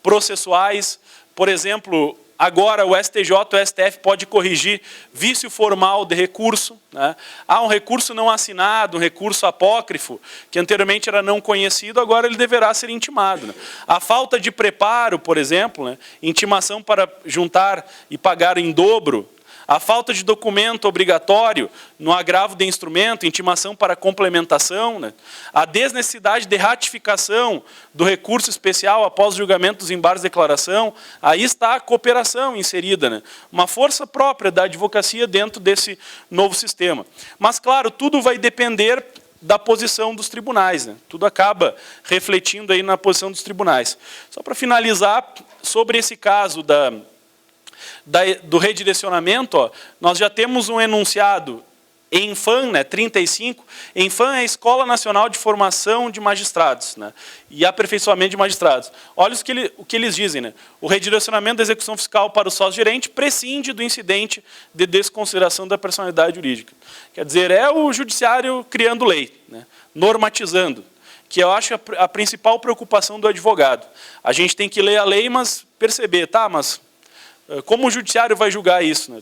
Speaker 2: processuais. Por exemplo, agora o STJ, o STF pode corrigir vício formal de recurso, né? Há um recurso não assinado, um recurso apócrifo, que anteriormente era não conhecido, agora ele deverá ser intimado, né? A falta de preparo, por exemplo, né, intimação para juntar e pagar em dobro. A falta de documento obrigatório no agravo de instrumento, intimação para complementação, né? A desnecessidade de ratificação do recurso especial após o julgamento dos embargos de declaração, aí está a cooperação inserida, né? Uma força própria da advocacia dentro desse novo sistema. Mas, claro, tudo vai depender da posição dos tribunais, né? Tudo acaba refletindo aí na posição dos tribunais. Só para finalizar, sobre esse caso do redirecionamento, ó, nós já temos um enunciado em ENFAM, né, 35. ENFAM é a Escola Nacional de Formação de Magistrados, né, e aperfeiçoamento de magistrados. Olha o que eles dizem, né? O redirecionamento da execução fiscal para o sócio-gerente prescinde do incidente de desconsideração da personalidade jurídica. Quer dizer, é o judiciário criando lei, né, normatizando, que eu acho a principal preocupação do advogado. A gente tem que ler a lei, mas perceber, tá, mas como o judiciário vai julgar isso, né?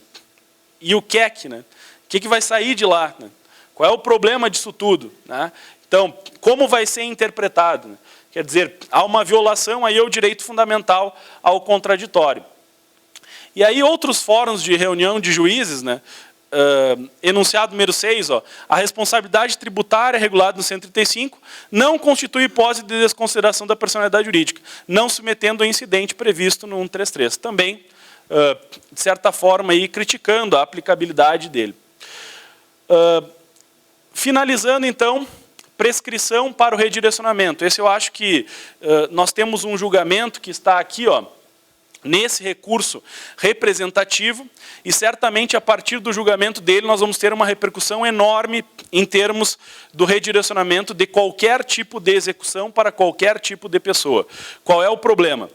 Speaker 2: E o QEC, né? O que vai sair de lá, né? Qual é o problema disso tudo, né? Então, como vai ser interpretado, né? Quer dizer, há uma violação aí ao direito fundamental ao contraditório. E aí outros fóruns de reunião de juízes, né? Enunciado número 6, ó, a responsabilidade tributária regulada no 135 não constitui hipótese de desconsideração da personalidade jurídica, não submetendo ao incidente previsto no 133. Também, de certa forma, aí, criticando a aplicabilidade dele. Finalizando, então, prescrição para o redirecionamento. Esse eu acho que nós temos um julgamento que está aqui, ó, nesse recurso representativo, e certamente a partir do julgamento dele nós vamos ter uma repercussão enorme em termos do redirecionamento de qualquer tipo de execução para qualquer tipo de pessoa. Qual é o problema?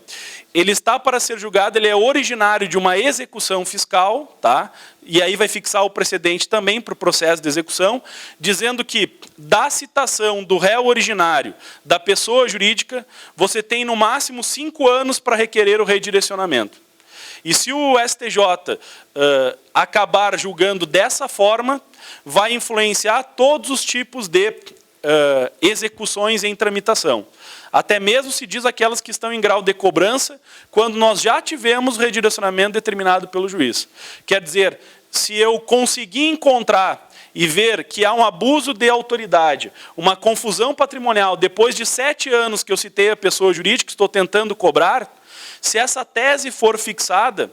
Speaker 2: Ele está para ser julgado, ele é originário de uma execução fiscal, tá? E aí vai fixar o precedente também para o processo de execução, dizendo que da citação do réu originário da pessoa jurídica, você tem no máximo 5 anos para requerer o redirecionamento. E se o STJ acabar julgando dessa forma, vai influenciar todos os tipos de execuções em tramitação. Até mesmo se diz aquelas que estão em grau de cobrança, quando nós já tivemos o redirecionamento determinado pelo juiz. Quer dizer, se eu conseguir encontrar e ver que há um abuso de autoridade, uma confusão patrimonial, depois de 7 anos que eu citei a pessoa jurídica, estou tentando cobrar, se essa tese for fixada,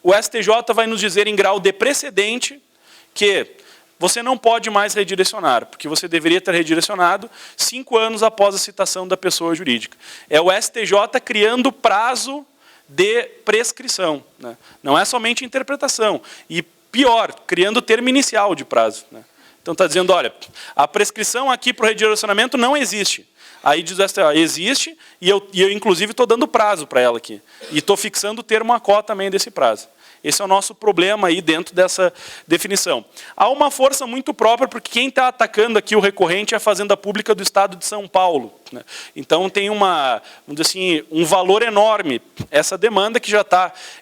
Speaker 2: o STJ vai nos dizer em grau de precedente que você não pode mais redirecionar, porque você deveria ter redirecionado 5 anos após a citação da pessoa jurídica. É o STJ criando prazo de prescrição, né? Não é somente interpretação. E pior, criando termo inicial de prazo, né? Então está dizendo, olha, a prescrição aqui para o redirecionamento não existe. Aí diz o STJ, existe, e eu inclusive estou dando prazo para ela aqui. E estou fixando o termo ACO também desse prazo. Esse é o nosso problema aí dentro dessa definição. Há uma força muito própria, porque quem está atacando aqui o recorrente é a Fazenda Pública do Estado de São Paulo, né? Então tem vamos dizer assim, um valor enorme essa demanda que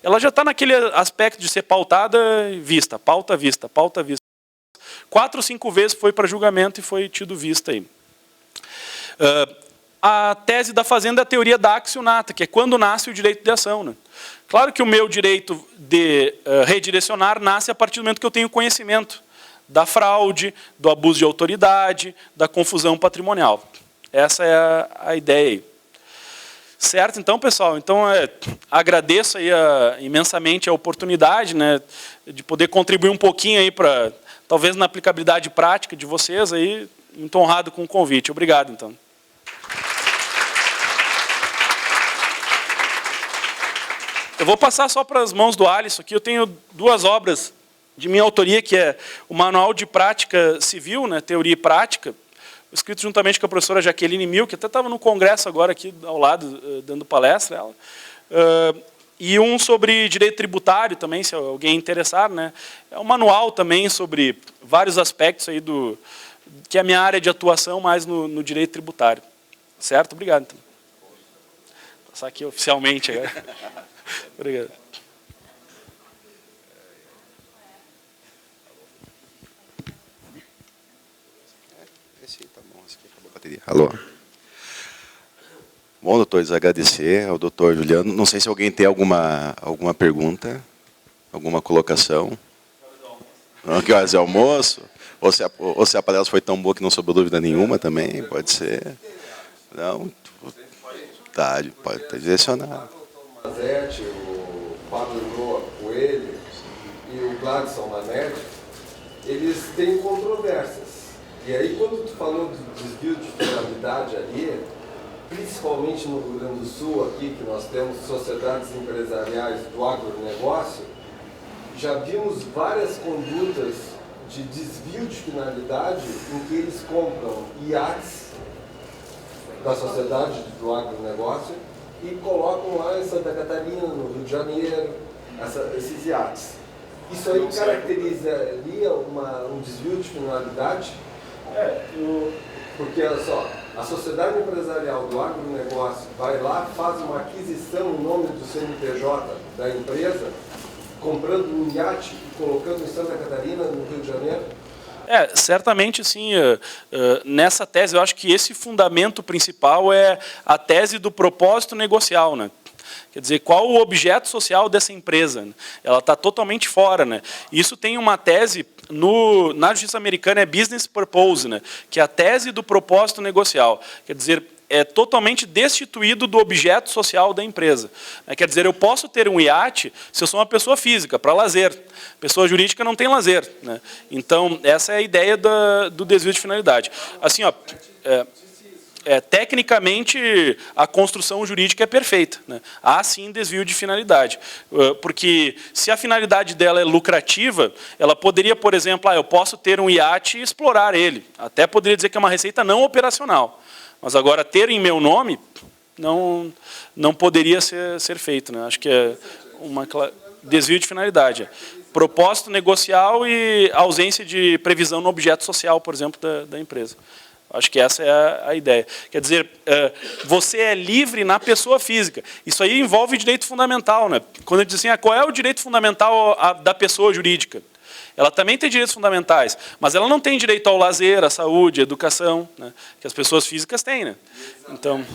Speaker 2: ela já está naquele aspecto de ser pautada, vista, pauta, vista, pauta, vista. 4 ou 5 vezes foi para julgamento e foi tido vista aí. A tese da Fazenda é a teoria da accionata, que é quando nasce o direito de ação, né? Claro que o meu direito de redirecionar nasce a partir do momento que eu tenho conhecimento da fraude, do abuso de autoridade, da confusão patrimonial. Essa é a ideia aí. Certo? Então, pessoal, agradeço aí imensamente a oportunidade, né, de poder contribuir um pouquinho aí para, talvez, na aplicabilidade prática de vocês aí. Muito honrado com o convite. Obrigado, então. Eu vou passar só para as mãos do Alisson aqui. Eu tenho 2 obras de minha autoria, que é o Manual de Prática Civil, né, Teoria e Prática, escrito juntamente com a professora Jaqueline Mil, que até estava no congresso agora aqui ao lado, dando palestra. Ela. E um sobre direito tributário também, se alguém interessar, né. É um manual também sobre vários aspectos aí que é a minha área de atuação mais no direito tributário. Certo? Obrigado. Então. Vou passar aqui oficialmente agora. Obrigado.
Speaker 1: Esse tá bom, esse aqui acabou a bateria. Alô? Bom, doutores, agradecer ao doutor Juliano. Não sei se alguém tem alguma pergunta, alguma colocação. Que horas é almoço? Ou se a palestra foi tão boa que não sobrou dúvida nenhuma também, pode ser. Não, tá, pode direcionar.
Speaker 3: O Mazete, o Pablo Noa Coelho e o Gladson Manetti, eles têm controvérsias. E aí, quando tu falou do desvio de finalidade ali, principalmente no Rio Grande do Sul, aqui, que nós temos sociedades empresariais do agronegócio, já vimos várias condutas de desvio de finalidade em que eles compram iates da sociedade do agronegócio e colocam lá em Santa Catarina, no Rio de Janeiro, esses iates. Isso aí caracterizaria um desvio de finalidade? Porque, olha só, a sociedade empresarial do agronegócio vai lá, faz uma aquisição em nome do CNPJ da empresa, comprando um iate e colocando em Santa Catarina, no Rio de Janeiro?
Speaker 2: Certamente, sim. Nessa tese, eu acho que esse fundamento principal é a tese do propósito negocial, né? Quer dizer, qual o objeto social dessa empresa? Ela está totalmente fora, né? Isso tem uma tese, na justiça americana, é business purpose, né? Que é a tese do propósito negocial. Quer dizer, é totalmente destituído do objeto social da empresa. Quer dizer, eu posso ter um iate se eu sou uma pessoa física, para lazer. Pessoa jurídica não tem lazer, né? Então, essa é a ideia do desvio de finalidade. Assim, ó, tecnicamente, a construção jurídica é perfeita, né? Há, sim, desvio de finalidade. Porque, se a finalidade dela é lucrativa, ela poderia, por exemplo, eu posso ter um iate e explorar ele. Até poderia dizer que é uma receita não operacional. Mas agora, ter em meu nome, não poderia ser feito, né? Acho que é desvio de finalidade. Propósito negocial e ausência de previsão no objeto social, por exemplo, da empresa. Acho que essa é a ideia. Quer dizer, você é livre na pessoa física. Isso aí envolve direito fundamental, né? Quando a gente diz assim, qual é o direito fundamental da pessoa jurídica? Ela também tem direitos fundamentais, mas ela não tem direito ao lazer, à saúde, à educação, né, que as pessoas físicas têm, né? Então,
Speaker 3: eles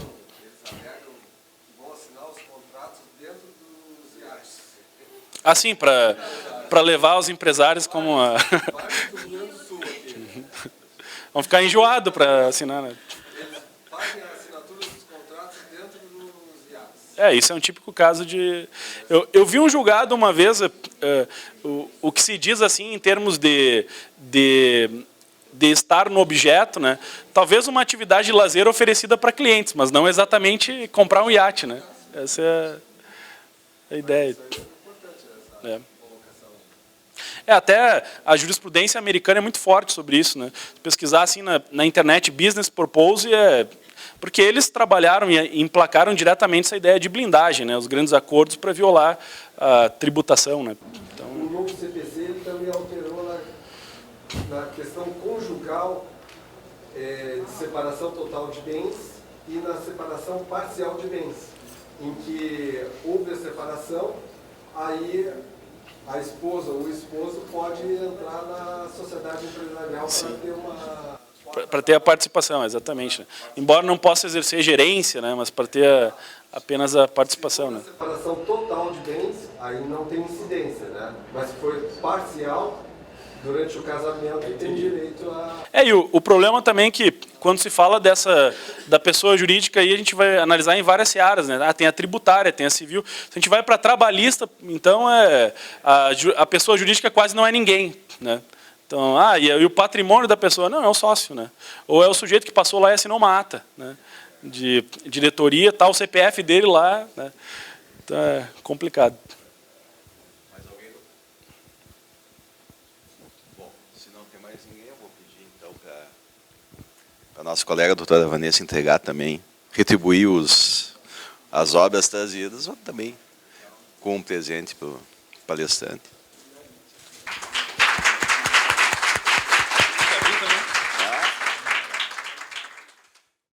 Speaker 3: vão assinar os contratos dentro dos iates.
Speaker 2: assim, para levar os empresários como a... Vão ficar enjoados para assinar, né?
Speaker 3: Eles fazem a assinatura dos contratos dentro dos iates.
Speaker 2: Isso é um típico caso de... Eu vi um julgado uma vez, o que se diz assim em termos de estar no objeto, né? Talvez uma atividade de lazer oferecida para clientes, mas não exatamente comprar um iate, né? Essa é a ideia. Até a jurisprudência americana é muito forte sobre isso, né? Se pesquisar assim na internet, business purpose porque eles trabalharam e emplacaram diretamente essa ideia de blindagem, né, os grandes acordos para violar a tributação. Né. Então,
Speaker 3: o novo CPC ele também alterou na questão conjugal de separação total de bens e na separação parcial de bens, em que houve a separação, aí a esposa ou o esposo pode entrar na sociedade empresarial para ter uma...
Speaker 2: Para ter a participação, exatamente. Né. Embora não possa exercer gerência, né, mas para ter apenas a participação. Né.
Speaker 3: Se for separação total de bens, aí não tem incidência, né? Mas se for parcial, durante o casamento, tem direito a...
Speaker 2: E o problema também é que, quando se fala da pessoa jurídica, aí a gente vai analisar em várias searas, né? Tem a tributária, tem a civil. Se a gente vai para a trabalhista, então a pessoa jurídica quase não é ninguém, né? Então, e o patrimônio da pessoa? Não, é o sócio, né? Ou é o sujeito que passou lá e assinou uma ata, né? De diretoria, tá o CPF dele lá, né? Então é complicado.
Speaker 1: Para a nossa colega a doutora Vanessa entregar também, retribuir as obras trazidas, ou também com um presente para o palestrante.